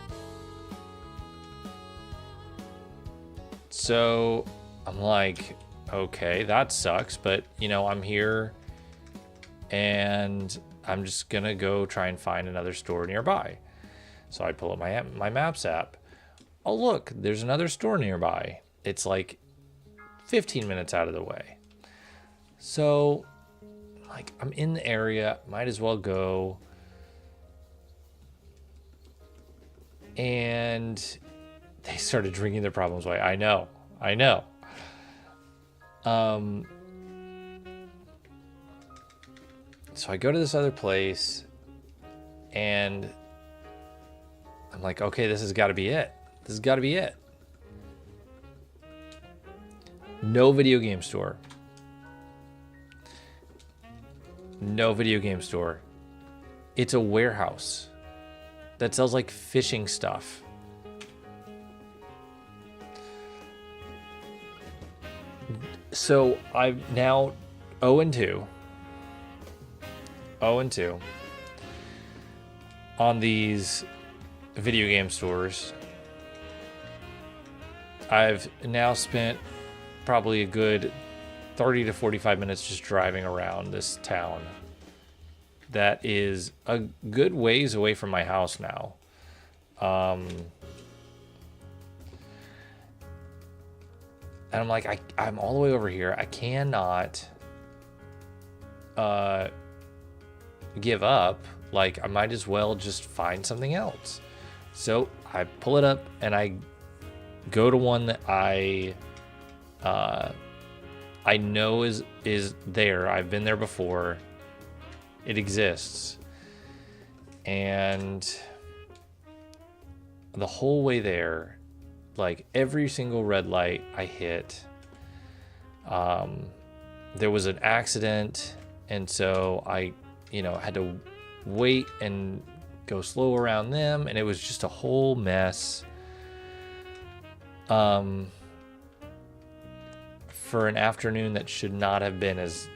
So I'm like, okay, that sucks, but I'm here and I'm just gonna go try and find another store nearby. So I pull up my Maps app. Oh, look, there's another store nearby. It's like 15 minutes out of the way. So, like, I'm in the area, might as well go. And they started drinking their problems away. I know. So I go to this other place and I'm like, okay, this has got to be it. No video game store. It's a warehouse that sells like fishing stuff. So I'm now 0-2 on these video game stores. I've now spent probably a good 30 to 45 minutes just driving around this town that is a good ways away from my house now. And I'm like, I'm all the way over here. I cannot give up. Like, I might as well just find something else. So I pull it up and I go to one that I know is there. I've been there before. It exists. And the whole way there, like every single red light I hit, there was an accident. And so I, had to wait and go slow around them. And it was just a whole mess. For an afternoon that should not have been as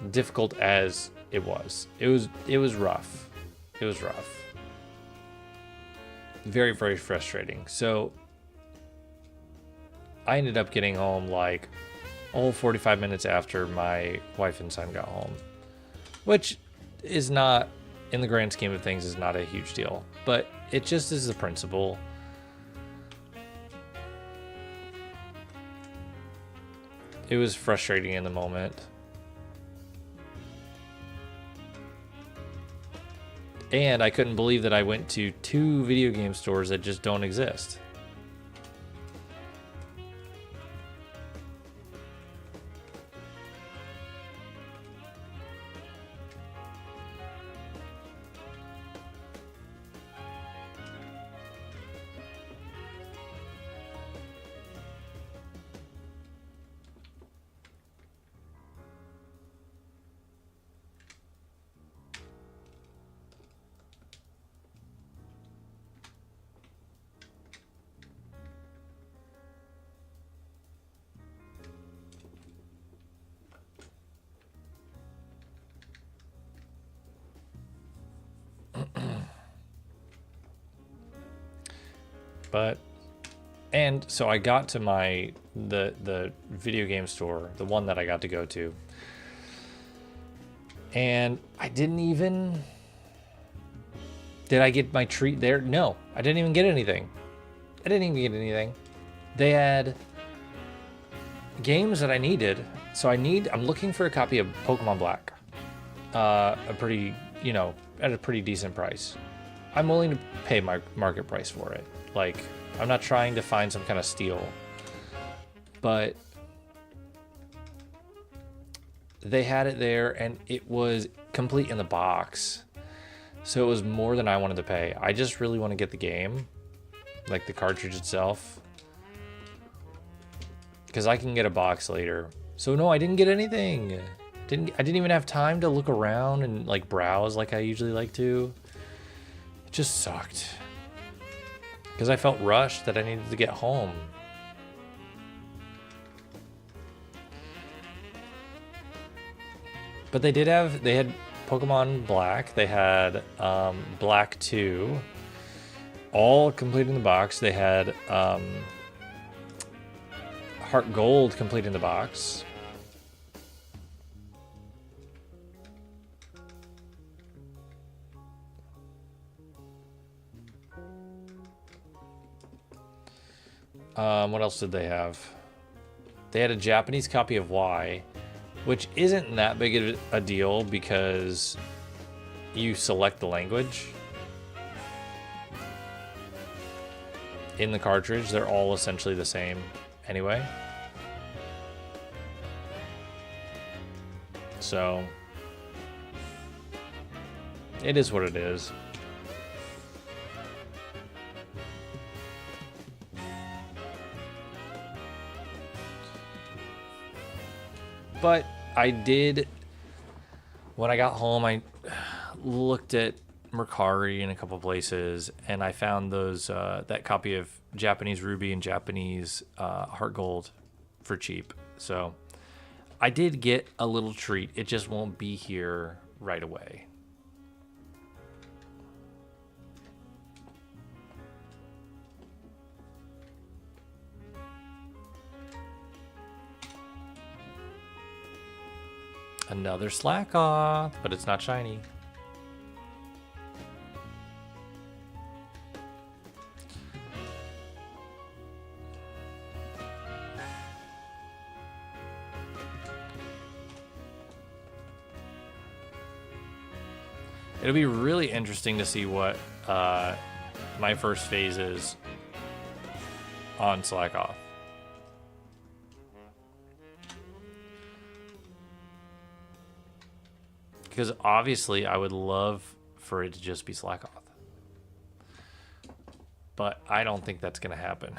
difficult as it was. It was rough. Very, very frustrating. So I ended up getting home like 45 minutes after my wife and son got home, which is not, in the grand scheme of things, is not a huge deal, but it just is the principle. It was frustrating in the moment. And I couldn't believe that I went to 2 video game stores that just don't exist. But, and so I got to the video game store, the one that I got to go to. And I didn't even, did I get my treat there? No, I didn't even get anything. I didn't even get anything. They had games that I needed. So I'm looking for a copy of Pokemon Black. A pretty, at a pretty decent price. I'm willing to pay my market price for it. Like, I'm not trying to find some kind of steal. But they had it there and it was complete in the box. So it was more than I wanted to pay. I just really want to get the game, like the cartridge itself, because I can get a box later. So no, I didn't get anything. I didn't even have time to look around and like browse like I usually like to. It just sucked. Because I felt rushed that I needed to get home. But they had Pokemon Black. They had Black 2. All completing the box. They had Heart Gold completing the box. What else did they have? They had a Japanese copy of Y, which isn't that big of a deal because you select the language in the cartridge. They're all essentially the same anyway. So it is what it is. But I did, when I got home, I looked at Mercari in a couple places, and I found those that copy of Japanese Ruby and Japanese Heart Gold for cheap. So I did get a little treat. It just won't be here right away. Another Slakoth, but it's not shiny. It'll be really interesting to see what my first phase is on Slakoth. Because obviously I would love for it to just be Slakoth. But I don't think that's going to happen.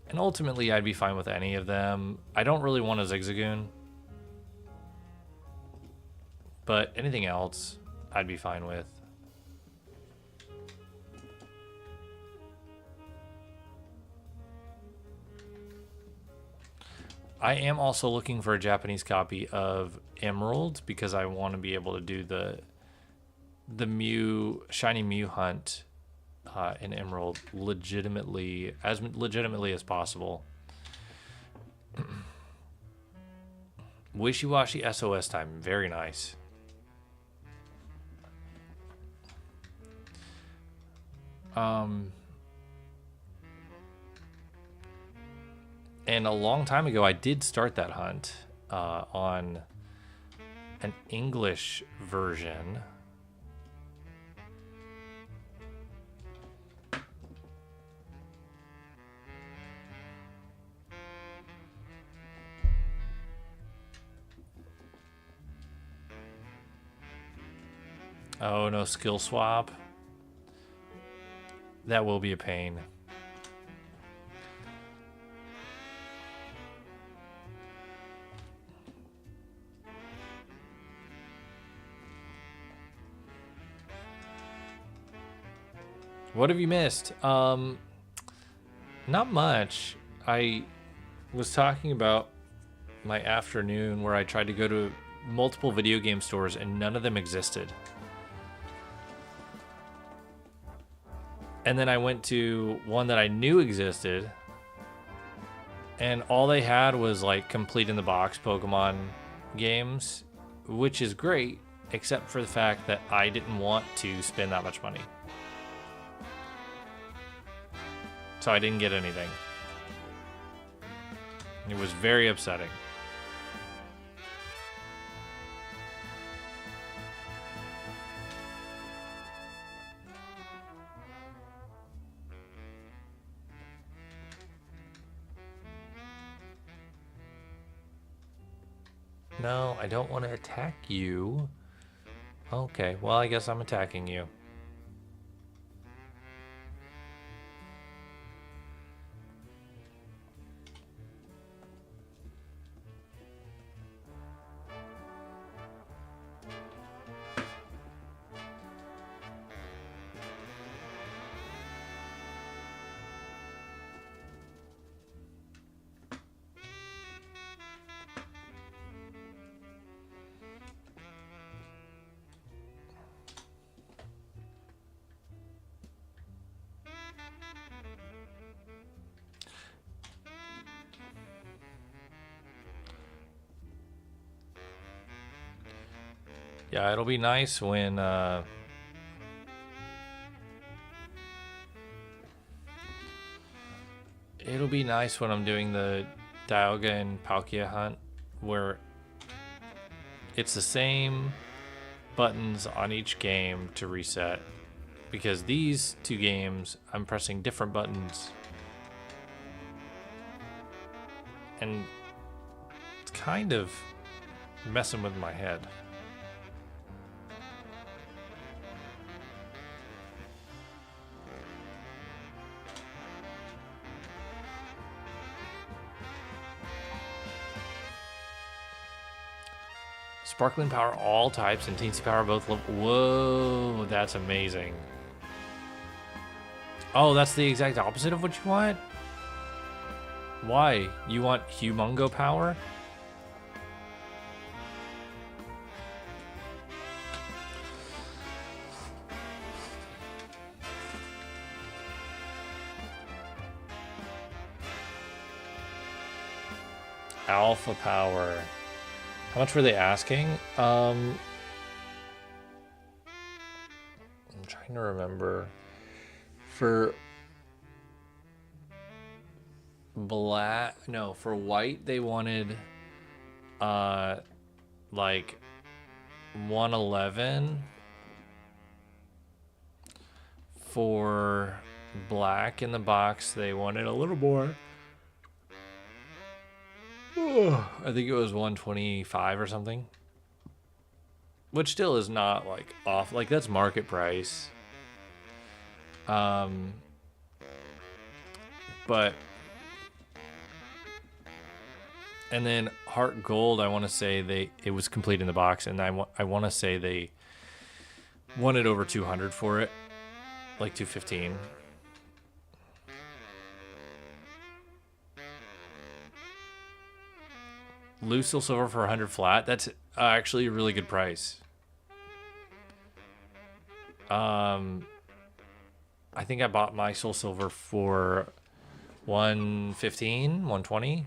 And ultimately I'd be fine with any of them. I don't really want a Zigzagoon. But anything else I'd be fine with. I am also looking for a Japanese copy of Emerald because I want to be able to do the Mew shiny Mew hunt in Emerald legitimately as possible. Wishy-washy SOS time, very nice. And a long time ago, I did start that hunt on an English version. Oh, no skill swap. That will be a pain. What have you missed? Not much. I was talking about my afternoon where I tried to go to multiple video game stores and none of them existed. And then I went to one that I knew existed, and all they had was like complete in the box Pokemon games, which is great, except for the fact that I didn't want to spend that much money. So I didn't get anything. It was very upsetting. No, I don't want to attack you. Okay, well, I guess I'm attacking you. Yeah, it'll be nice when it'll be nice when I'm doing the Dialga and Palkia hunt, where it's the same buttons on each game to reset, because these two games I'm pressing different buttons, and it's kind of messing with my head. Sparkling Power, all types, and Teensy Power, both level. Whoa, that's amazing. Oh, that's the exact opposite of what you want? Why? You want Humongo Power? Alpha Power. How much were they asking? I'm trying to remember. For for white they wanted like 111. For black in the box they wanted a little more. I think it was 125 or something, which still is not like off, like that's market price. But and then Heart Gold, I want to say it was complete in the box, and I want to say they wanted over 200 for it, like 215. Lucille Silver for 100 flat. That's actually a really good price. I think I bought my Soul Silver for 115, 120.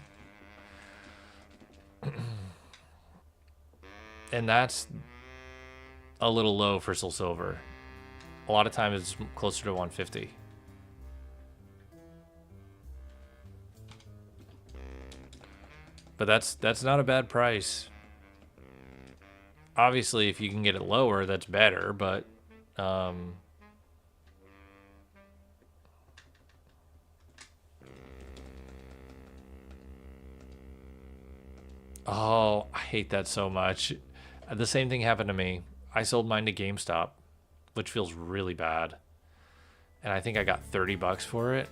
And that's a little low for Soul Silver. A lot of times it's closer to 150. But that's not a bad price. Obviously, if you can get it lower, that's better, but oh, I hate that so much. The same thing happened to me. I sold mine to GameStop, which feels really bad. And I think I got $30 for it.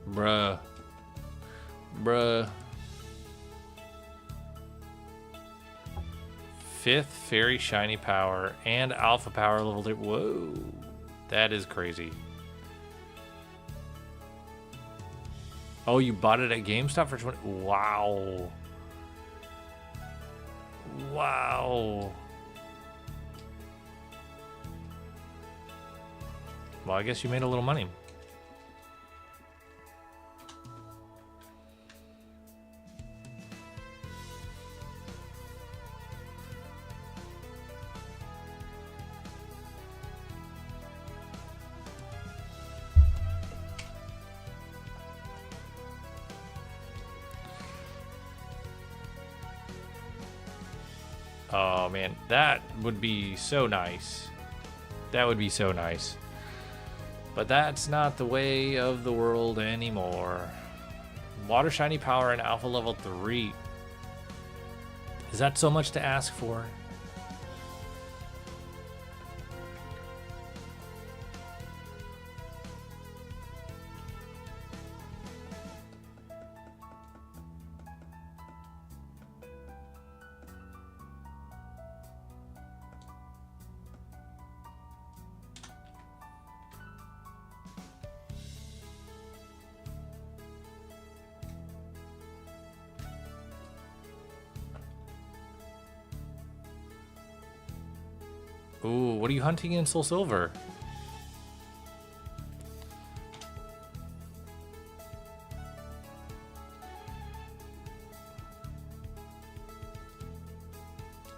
Bruh. 50 5th fairy shiny power and alpha power level 3. Whoa, that is crazy. Oh, you bought it at GameStop for 20. Wow. Wow. Well, I guess you made a little money. Oh man, that would be so nice. That would be so nice. But that's not the way of the world anymore. Water shiny power and alpha level 3. Is that so much to ask for? Ooh, what are you hunting in Soul Silver?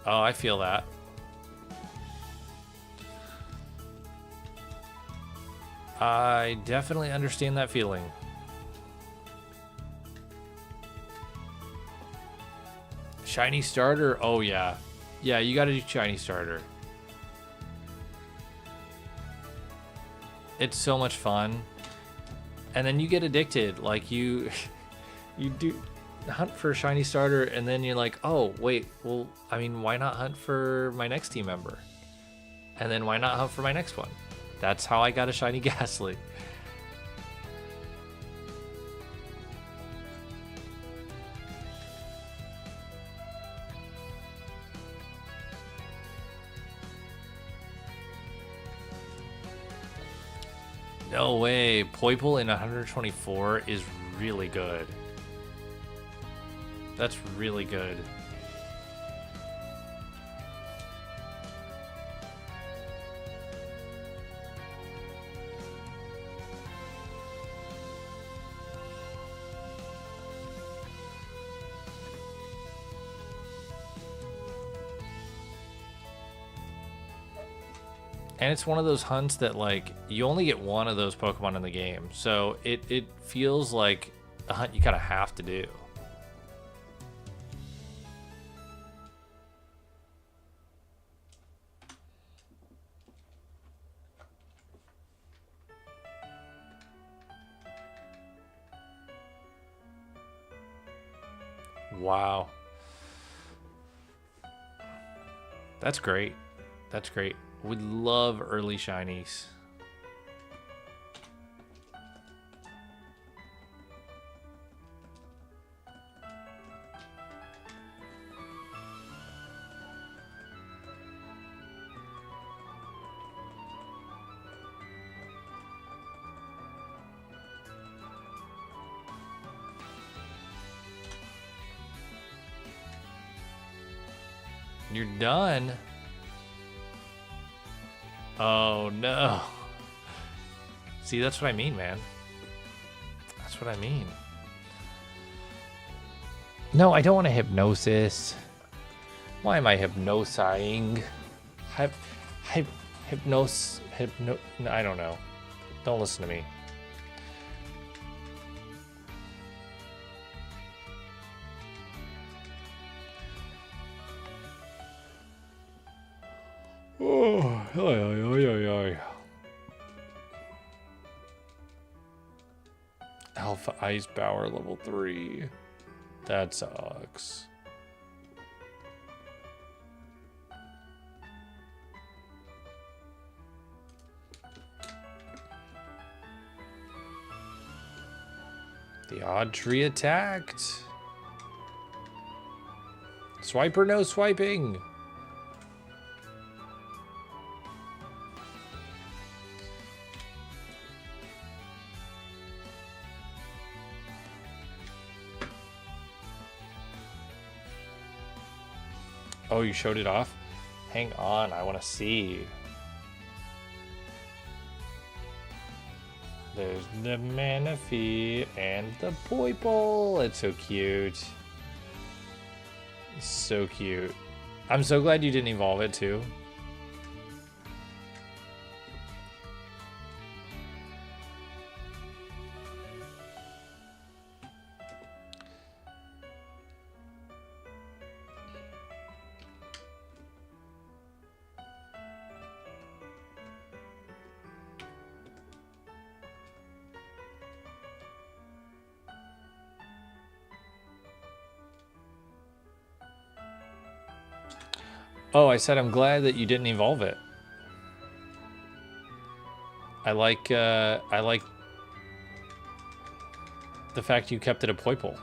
Oh, I feel that. I definitely understand that feeling. Shiny starter? Oh, yeah. Yeah, you gotta do shiny starter. It's so much fun. And then you get addicted. Like, you do hunt for a shiny starter, and then you're like, oh, wait, well, I mean, why not hunt for my next team member? And then why not hunt for my next one? That's how I got a shiny Ghastly. No way. Poipole in 124 is really good. That's really good. And it's one of those hunts that, like, you only get one of those Pokemon in the game. So it feels like a hunt you kind of have to do. Wow. That's great. That's great. Would love early shinies. You're done. Oh no. See, that's what I mean, man. That's what I mean. No, I don't want a hypnosis. Why am I hypnosizing? I don't know. Don't listen to me. Oh, Alpha Ice Power level 3. That sucks. The odd tree attacked. Swiper, no swiping. Oh, you showed it off? Hang on, I want to see. There's the Manaphy and the Poiple. It's so cute. So cute. I'm so glad you didn't evolve it too. Oh, I said I'm glad that you didn't evolve it. I like the fact you kept it a Poiple.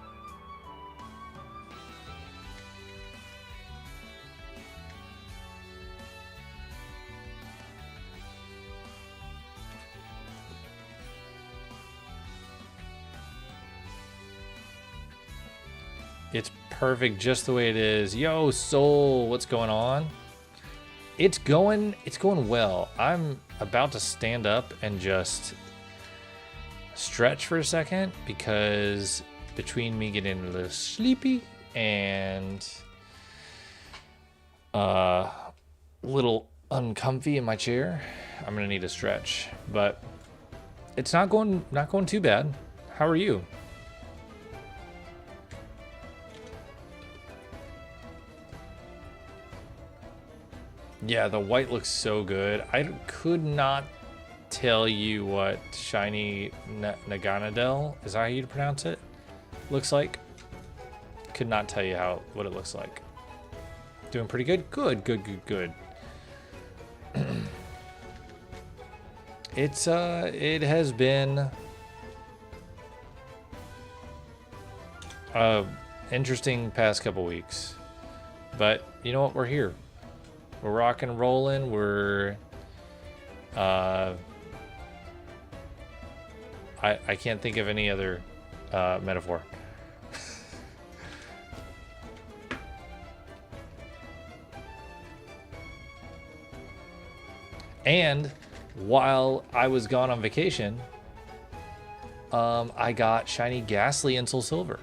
It's perfect just the way it is. Yo, Soul, what's going on? It's going well. I'm about to stand up and just stretch for a second because between me getting a little sleepy and a little uncomfy in my chair, I'm gonna need a stretch. But it's not going too bad. How are you? Yeah, the white looks so good. I could not tell you what shiny Naganadel, is that how you pronounce it? Looks like. Could not tell you what it looks like. Doing pretty good? Good. It has been interesting past couple weeks. But you know what? We're here. We're rocking and rolling. We're I can't think of any other metaphor. And while I was gone on vacation, I got shiny Ghastly and Soul Silver.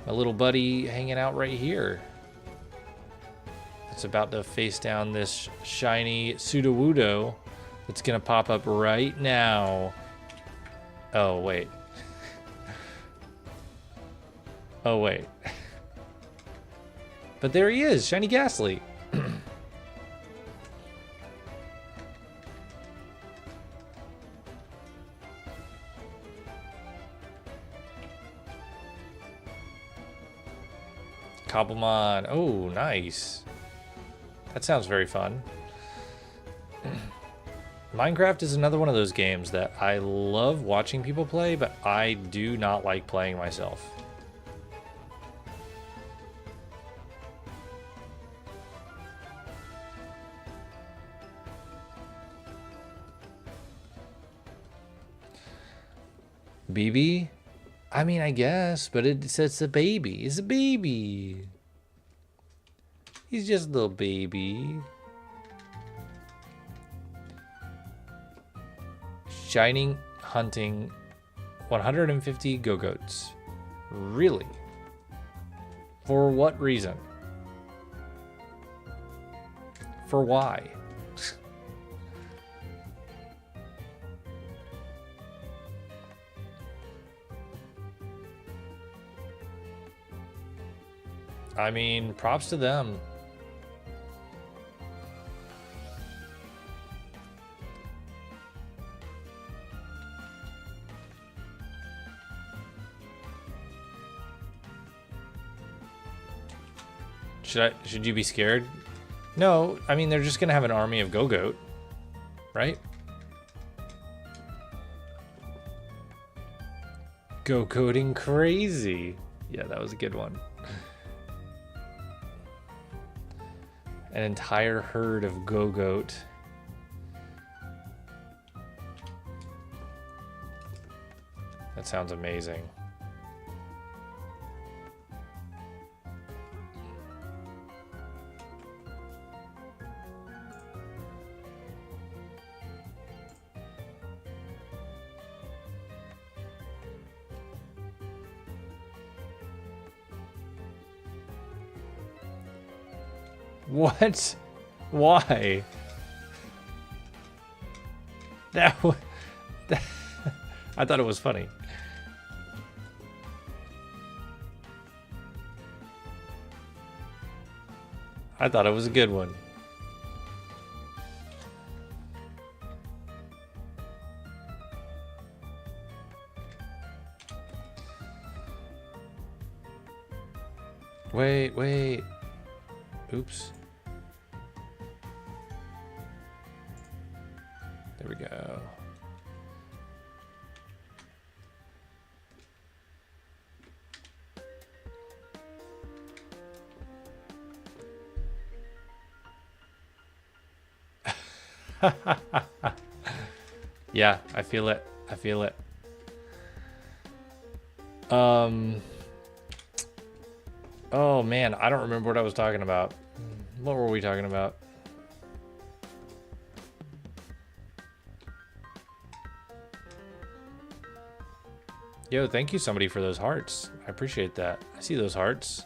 My little buddy hanging out right here. It's about to face down this shiny Sudowoodo that's gonna pop up right now. Oh, wait. Oh, wait. But there he is, shiny Ghastly. Cobblemon. Oh, nice. That sounds very fun. Minecraft is another one of those games that I love watching people play, but I do not like playing myself. BB? I mean, I guess, but it says a baby. It's a baby. He's just a little baby. Shining hunting 150 go-goats. Really? For what reason? For why? I mean, props to them. Should you be scared? No, I mean, they're just gonna have an army of Go-Goat, right? Go-Goating crazy. Yeah, that was a good one. An entire herd of Go-Goat. That sounds amazing. What? Why? That was... I thought it was funny. I thought it was a good one. Wait, wait. Oops. There we go. Yeah, I feel it. I feel it. Oh man, I don't remember what I was talking about. What were we talking about? Yo, thank you somebody for those hearts. I appreciate that. I see those hearts.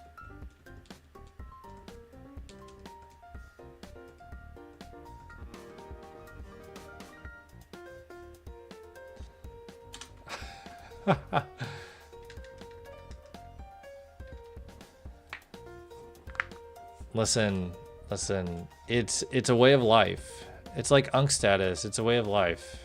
Listen, it's a way of life. It's like Unk status. It's a way of life.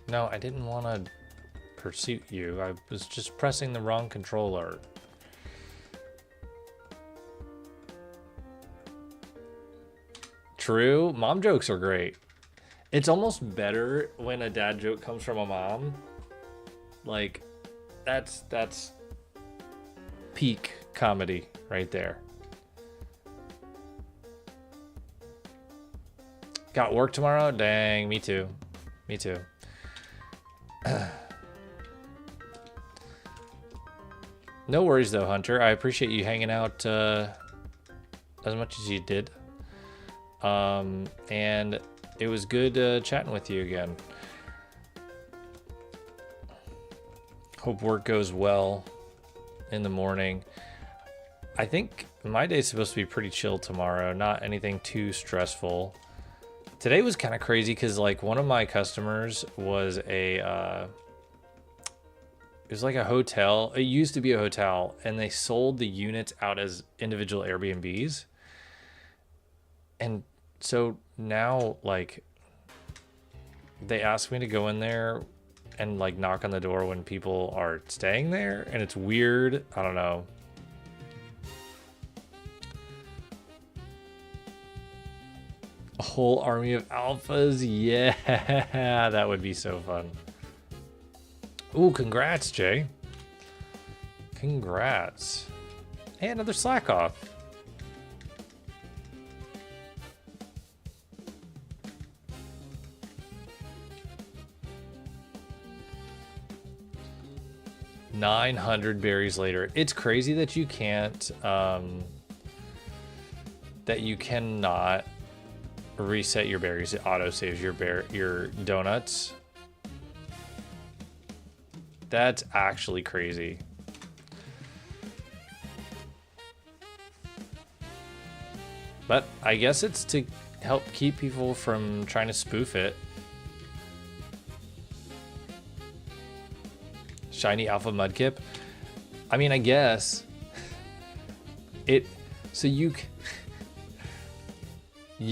No, I didn't want to pursue you. I was just pressing the wrong controller. True. Mom jokes are great. It's almost better when a dad joke comes from a mom. Like, that's peak comedy right there. Got work tomorrow? Dang, me too. Me too. No worries though, Hunter. I appreciate you hanging out as much as you did. And it was good chatting with you again. Hope work goes well in the morning. I think my day's supposed to be pretty chill tomorrow, not anything too stressful. Today was kind of crazy because like one of my customers was it was like a hotel. It used to be a hotel and they sold the units out as individual Airbnbs. And so now like they asked me to go in there and like knock on the door when people are staying there, and it's weird. I don't know. A whole army of alphas? Yeah, that would be so fun. Ooh, congrats, Jay. Congrats. Hey, another Slakoth. $900 berries later. It's crazy that you can't, that you cannot reset your berries. It auto saves your donuts. That's actually crazy. But I guess it's to help keep people from trying to spoof it. Shiny alpha mudkip. I mean, I guess it, so you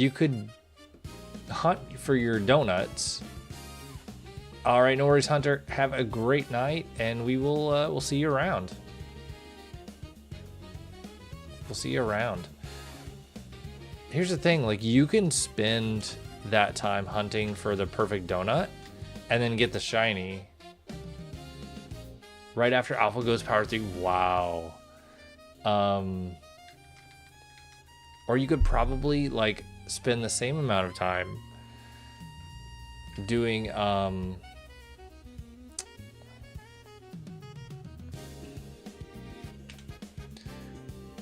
could hunt for your donuts. All right, no worries, Hunter. Have a great night, and we will we'll see you around. We'll see you around. Here's the thing, like you can spend that time hunting for the perfect donut and then get the shiny right after Alpha goes Power 3. Wow. Or you could probably like spend the same amount of time doing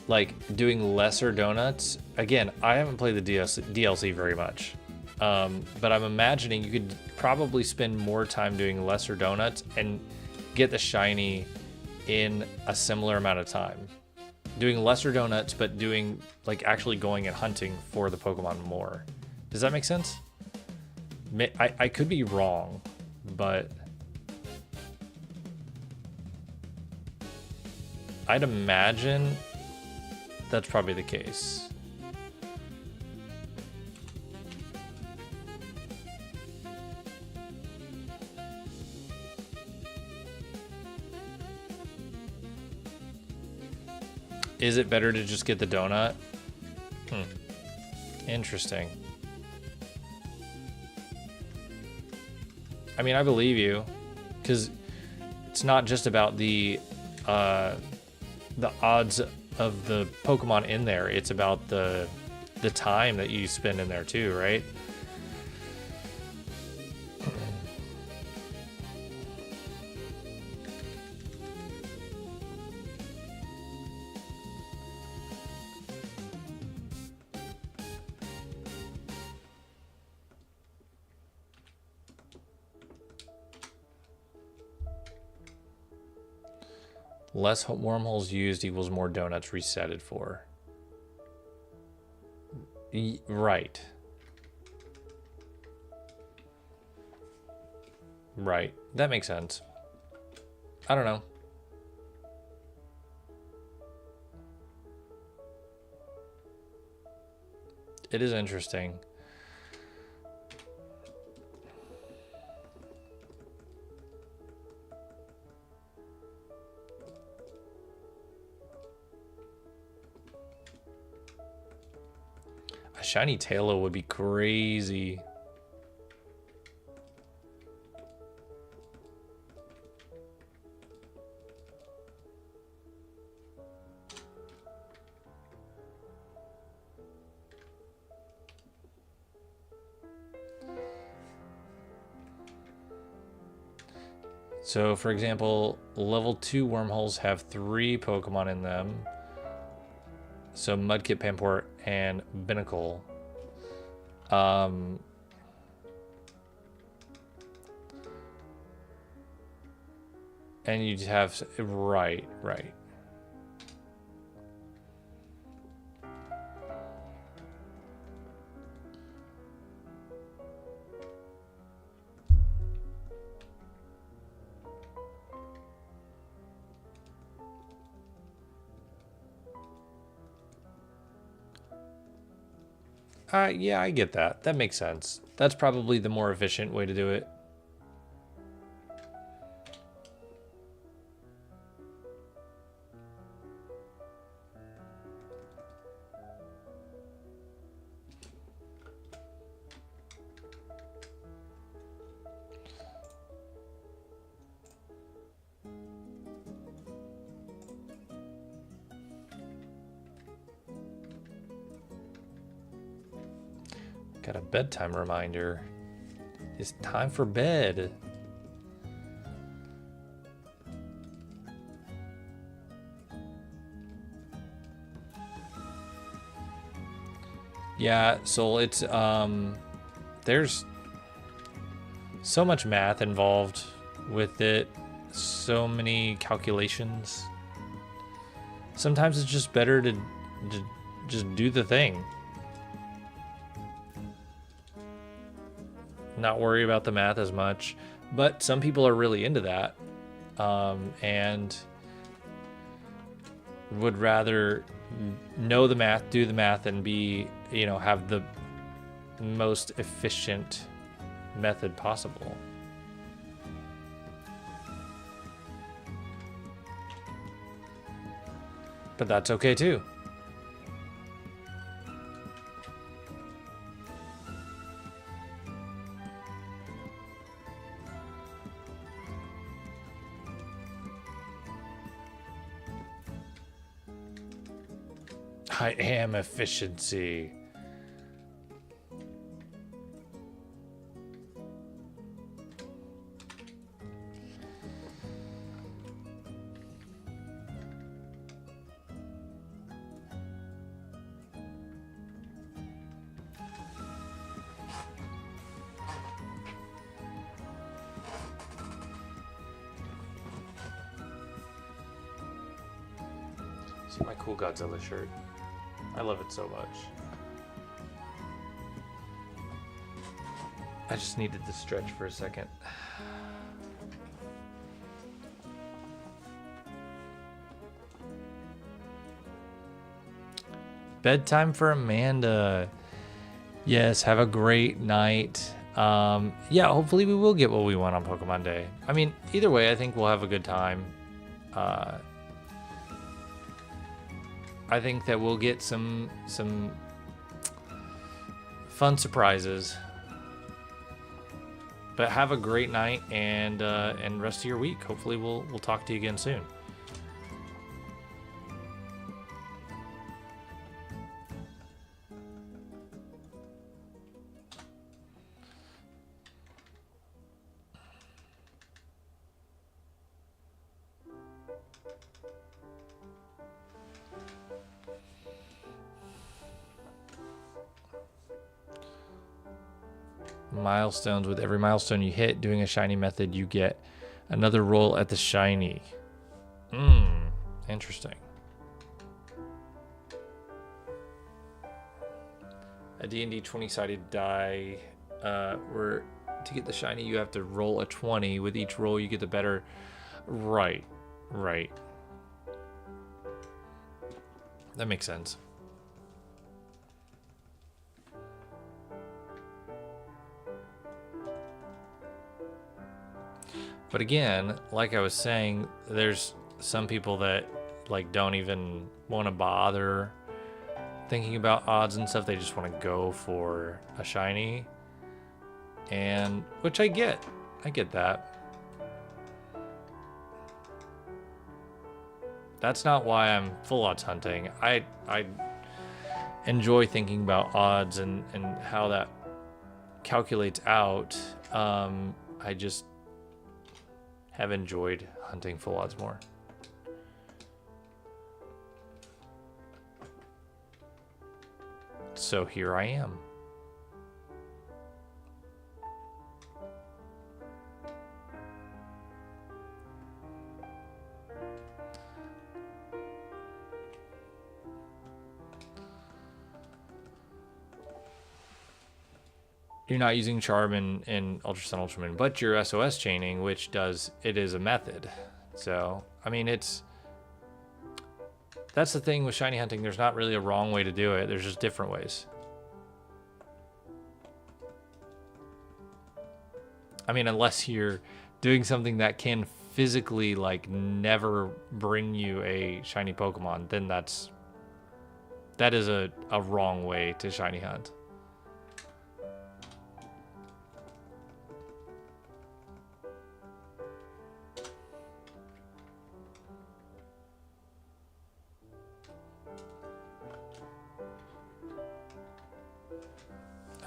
like doing lesser donuts. Again, I haven't played the DLC very much, but I'm imagining you could probably spend more time doing lesser donuts and get the shiny in a similar amount of time. Doing lesser donuts, but doing like actually going and hunting for the Pokemon more. Does that make sense? I could be wrong, but I'd imagine that's probably the case. Is it better to just get the donut? Interesting. I mean, I believe you, because it's not just about the odds of the Pokemon in there. It's about the time that you spend in there too, right? Less wormholes used equals more donuts resetted for. Right. Right. That makes sense. I don't know. It is interesting. A shiny Tailo would be crazy. So, for example, level 2 wormholes have 3 Pokemon in them. So Mudkip, Pamport, and Binnacle. And you have, right. Yeah, I get that. That makes sense. That's probably the more efficient way to do it. Got a bedtime reminder. It's time for bed. Yeah, so it's there's so much math involved with it, so many calculations. Sometimes it's just better to just do the thing. Not worry about the math as much, but some people are really into that, and would rather know the math, do the math, and be, have the most efficient method possible. But that's okay too. I am efficiency. See my cool Godzilla shirt. I love it so much. I just needed to stretch for a second. Bedtime for Amanda. Yes, have a great night. Yeah, hopefully we will get what we want on Pokemon Day. I mean, either way, I think we'll have a good time. I think that we'll get some fun surprises. But have a great night and rest of your week. Hopefully we'll talk to you again soon. Milestones. With every milestone you hit doing a shiny method, you get another roll at the shiny. Interesting. A D&D 20-sided die, where to get the shiny you have to roll a 20. With each roll you get the better. Right. That makes sense. But again, like I was saying, there's some people that like don't even want to bother thinking about odds and stuff. They just want to go for a shiny, and which I get that. That's not why I'm full odds hunting. I enjoy thinking about odds and how that calculates out. I just have enjoyed hunting full odds more. So here I am. You're not using Charm in Ultra Sun, Ultra Moon, but you're SOS chaining, which is a method. So, I mean, that's the thing with shiny hunting. There's not really a wrong way to do it. There's just different ways. I mean, unless you're doing something that can physically, like, never bring you a shiny Pokemon, then that is a wrong way to shiny hunt.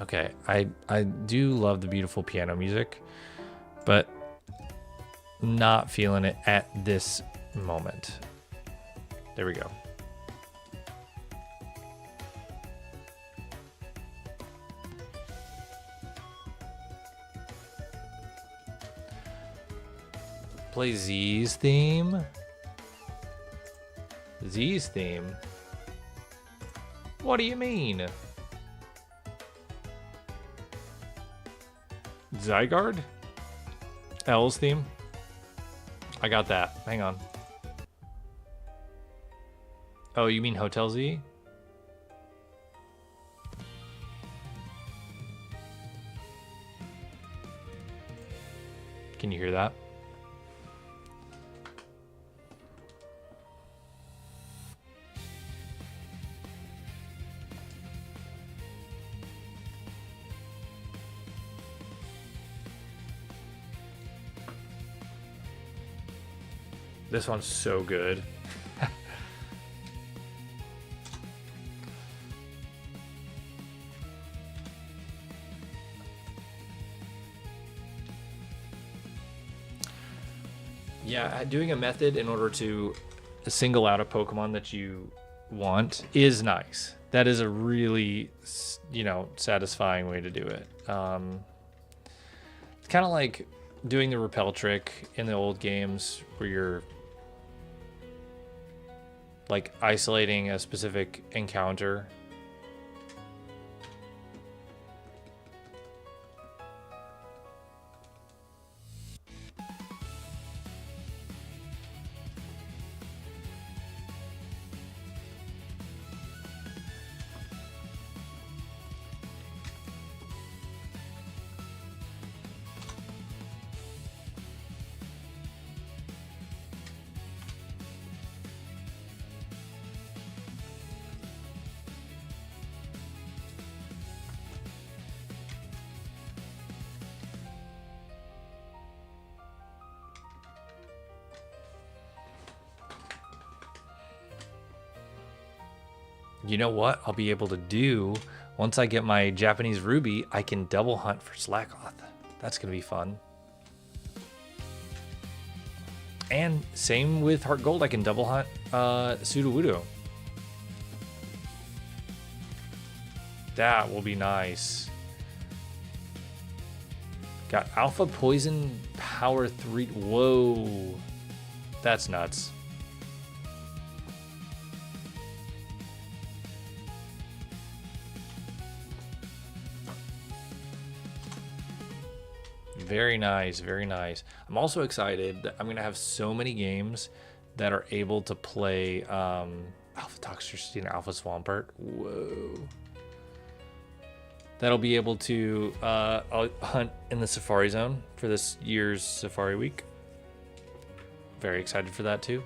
Okay, I do love the beautiful piano music, but not feeling it at this moment. There we go. Play Z's theme? Z's theme? What do you mean? Zygarde? L's theme? I got that. Hang on. Oh, you mean Hotel Z? Can you hear that? This one's so good. Yeah, doing a method in order to single out a Pokemon that you want is nice. That is a really, satisfying way to do it. It's kind of like doing the repel trick in the old games where you're like isolating a specific encounter. You know what I'll be able to do once I get my Japanese ruby? I can double hunt for Slakoth. That's gonna be fun. And same with Heart Gold, I can double hunt Sudowoodo. That will be nice. Got Alpha Poison Power 3. Whoa. That's nuts. Very nice, very nice. I'm also excited that I'm gonna have so many games that are able to play Alpha Toxtricity and Alpha Swampert. Whoa. That'll be able to I'll hunt in the Safari Zone for this year's Safari Week. Very excited for that too.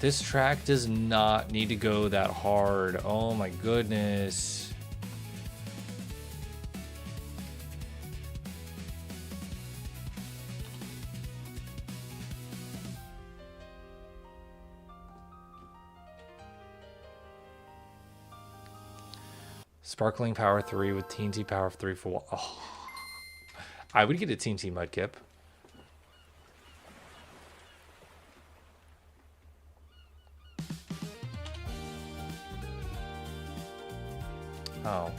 This track does not need to go that hard. Oh my goodness. Sparkling Power 3 with TNT Power 3 for... Oh. I would get a TNT Mudkip. Oh.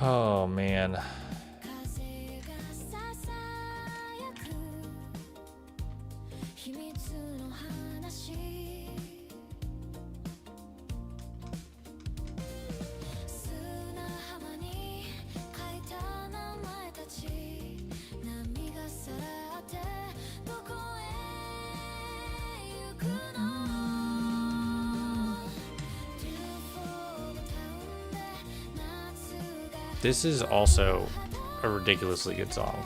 Oh man. This is also a ridiculously good song.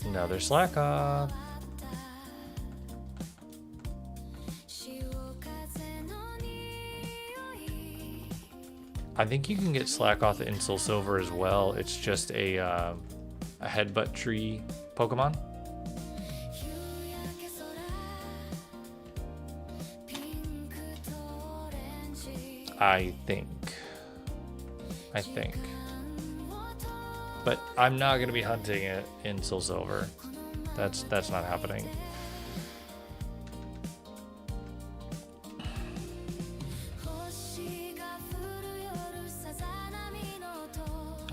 Another Slakoth. I think you can get Slakoth in Soul Silver as well. It's just a headbutt tree Pokemon. I think. I think. But I'm not gonna be hunting it in Soul Silver. That's not happening.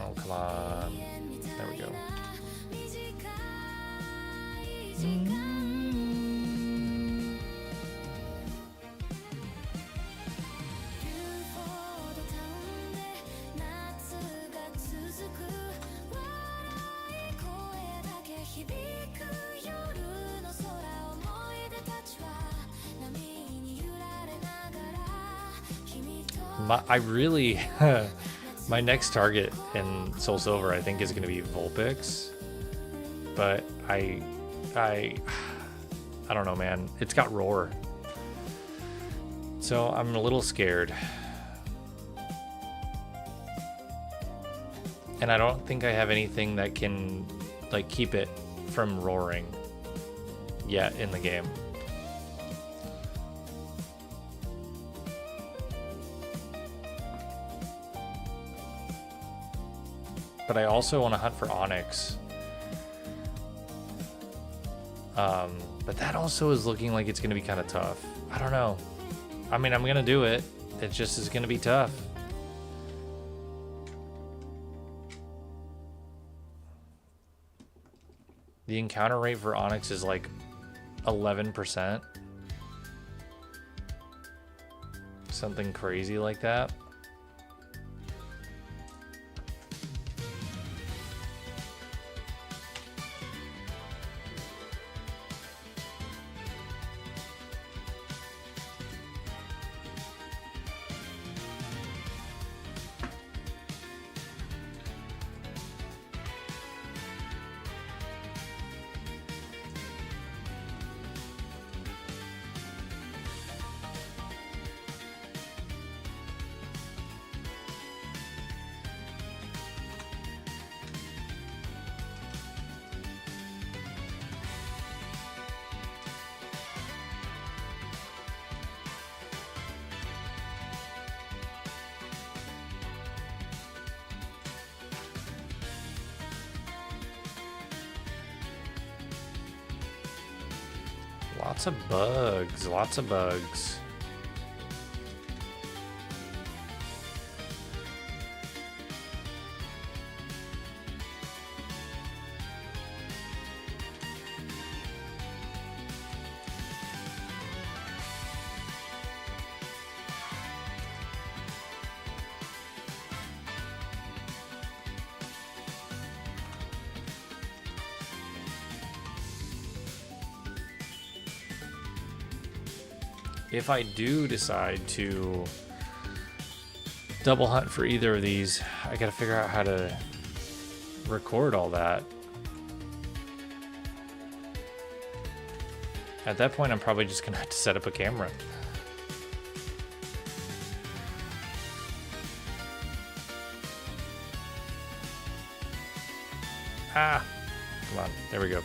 Oh, come on. There we go. I really, my next target in Soul Silver, I think, is going to be Vulpix, but I don't know, man. It's got Roar, so I'm a little scared, and I don't think I have anything that can like keep it from roaring yet in the game. But I also want to hunt for Onyx. But that also is looking like it's going to be kind of tough. I don't know. I mean, I'm going to do it. It just is going to be tough. The encounter rate for Onyx is like 11%. Something crazy like that. Lots of bugs, lots of bugs. If I do decide to double hunt for either of these, I gotta figure out how to record all that. At that point, I'm probably just gonna have to set up a camera. Ah, come on, there we go.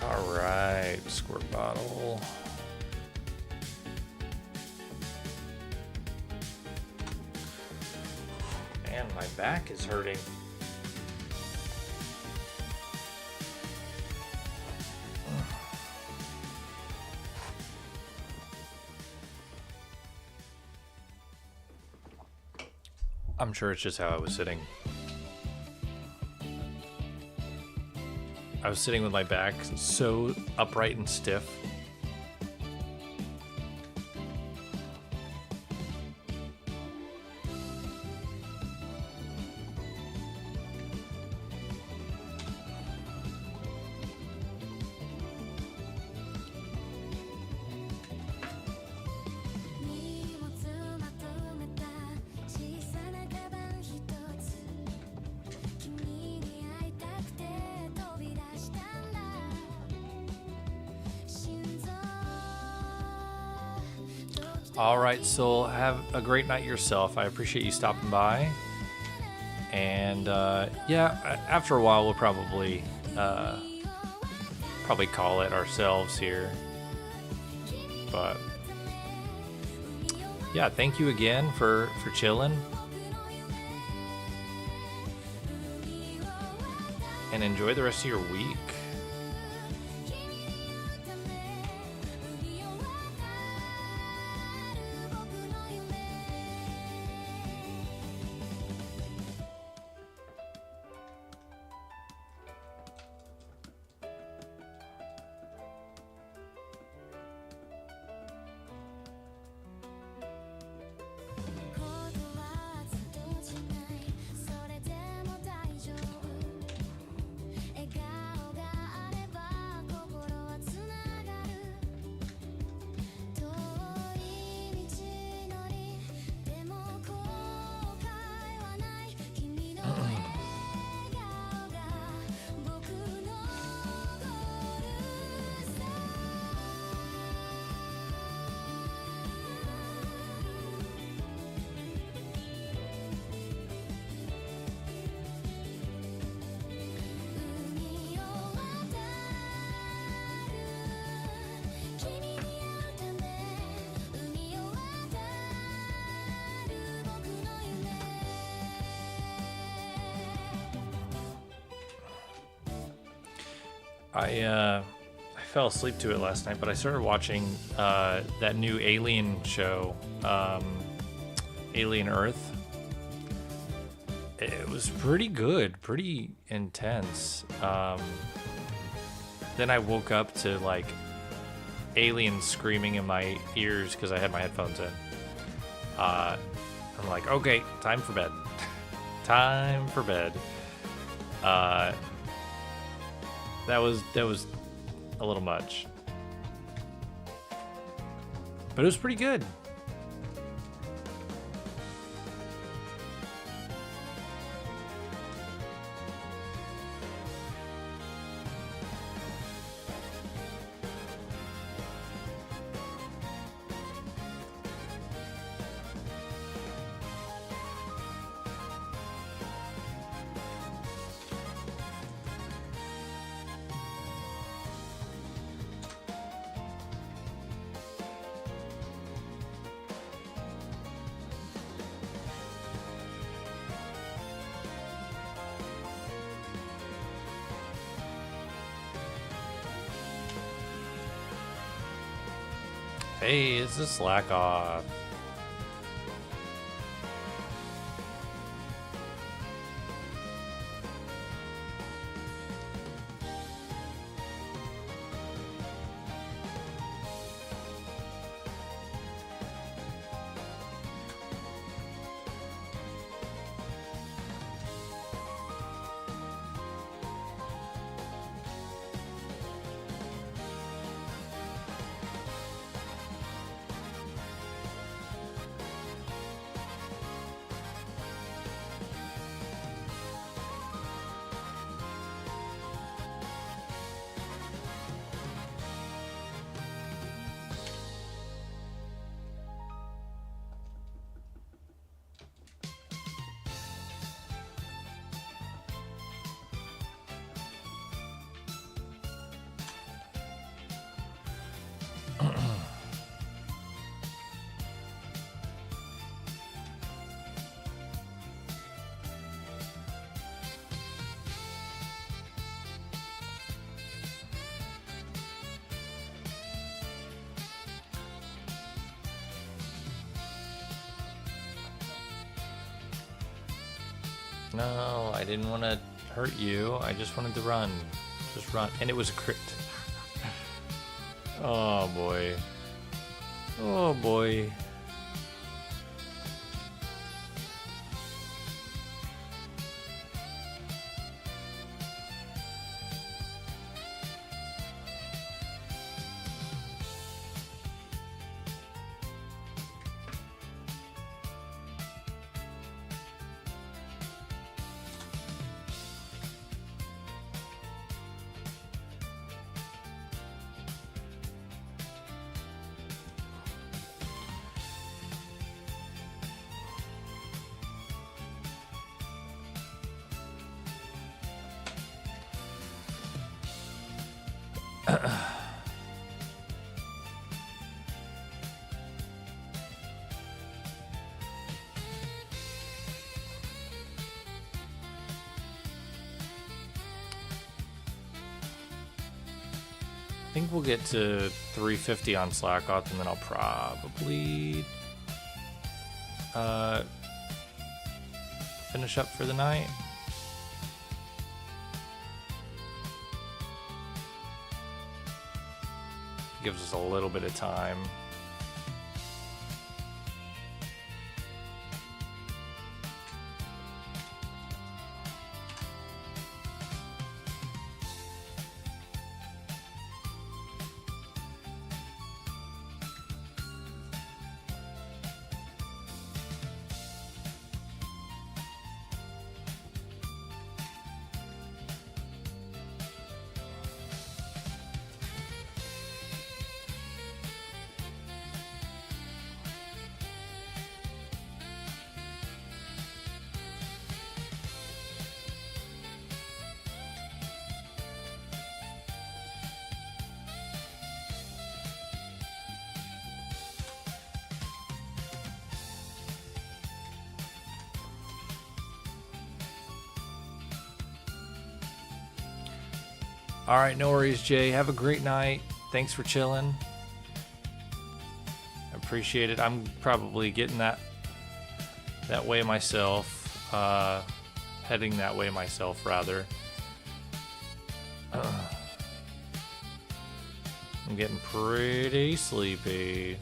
All right, squirt bottle. Man, my back is hurting. I'm sure it's just how I was sitting. I was sitting with my back so upright and stiff. All right, Soul, have a great night yourself. I appreciate you stopping by. And yeah, after a while, we'll probably call it ourselves here. But yeah, thank you again for chilling. And enjoy the rest of your week. I fell asleep to it last night, but I started watching that new Alien show, Alien Earth. It was pretty good, pretty intense. Then I woke up to like aliens screaming in my ears because I had my headphones in. I'm like, okay, time for bed. Time for bed. That was a little much, but it was pretty good. Hey, it's a Slakoth. No, I didn't want to hurt you. I just wanted to run. Just run. And it was a crit. Oh boy. Oh boy. I think we'll get to 350 on Slakoth, and then I'll probably finish up for the night. Gives us a little bit of time. All right, no worries, Jay. Have a great night. Thanks for chilling. I appreciate it. I'm probably getting that way myself. Heading that way myself, rather. I'm getting pretty sleepy.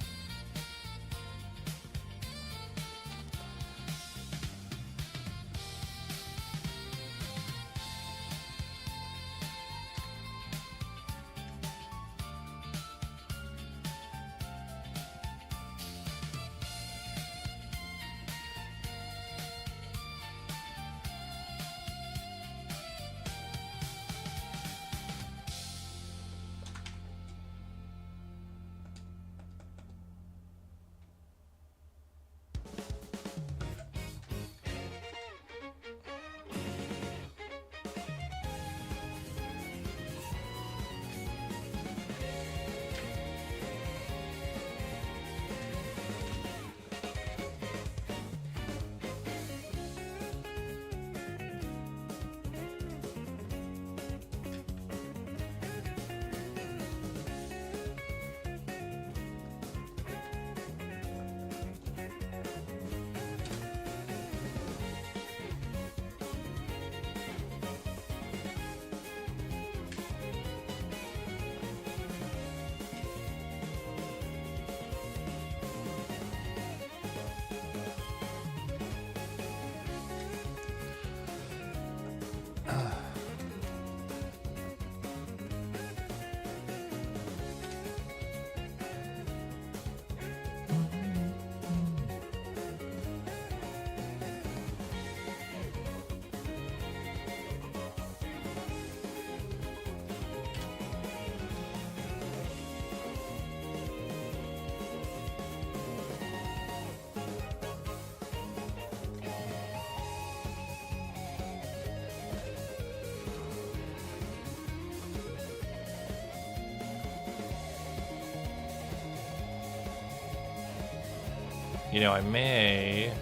You know, I may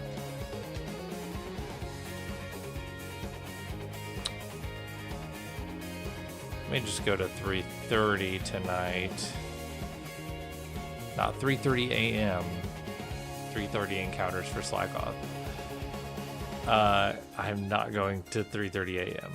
just go to 3:30 tonight. Not 3:30 a.m. 3:30 encounters for Slakoth. I'm not going to 3:30 a.m.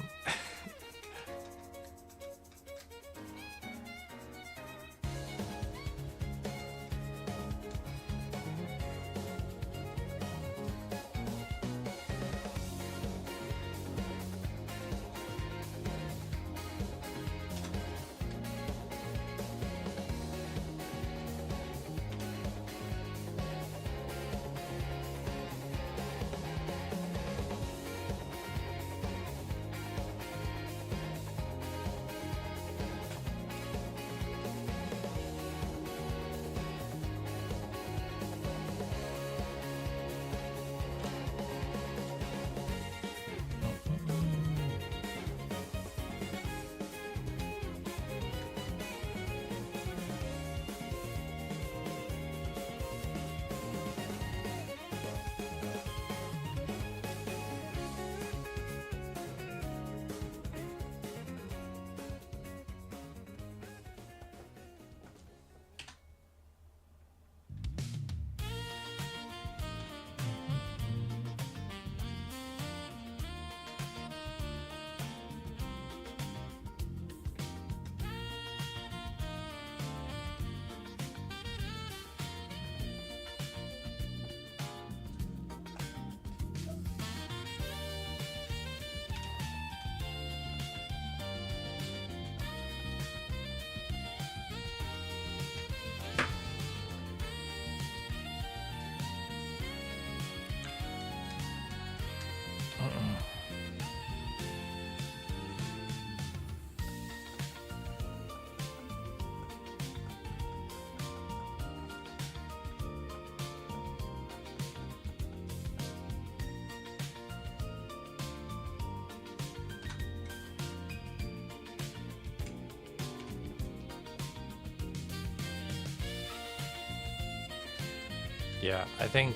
Yeah, I think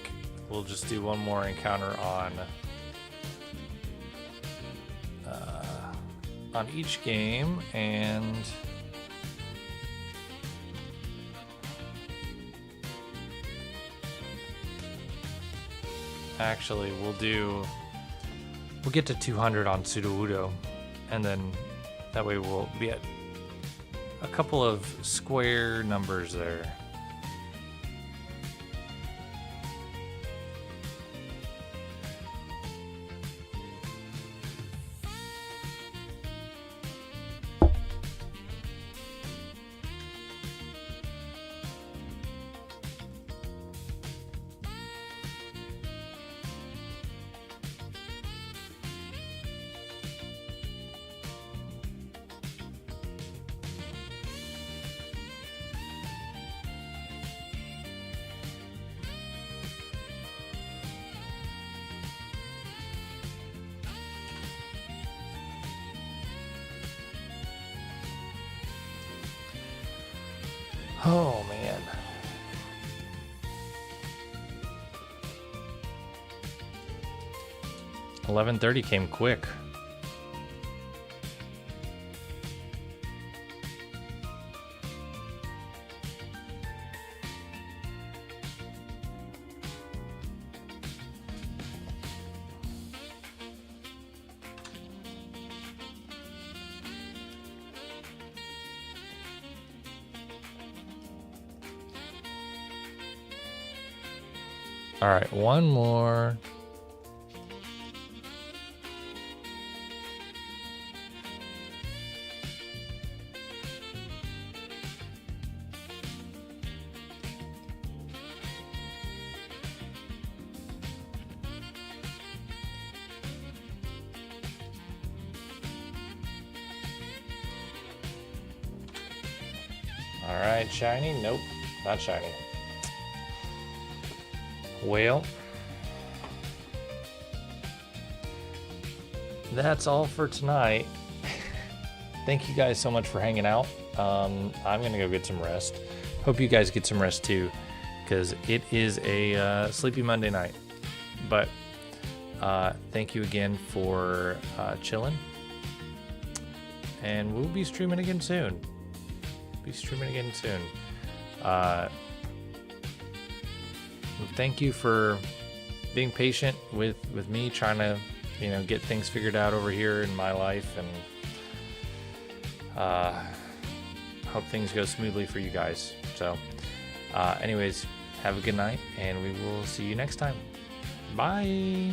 we'll just do one more encounter on each game, and actually we'll get to 200 on Sudowoodo, and then that way we'll be at a couple of square numbers there. Oh man. $11.30 came quick. All right, one more. All right, shiny? Nope, not shiny. Well, that's all for tonight. Thank you guys so much for hanging out. I'm gonna go get some rest. Hope you guys get some rest too, because it is a sleepy Monday night. But thank you again for chilling, and we'll be streaming again soon. Thank you for being patient with me trying to, get things figured out over here in my life, and hope things go smoothly for you guys. So anyways, have a good night, and we will see you next time. Bye.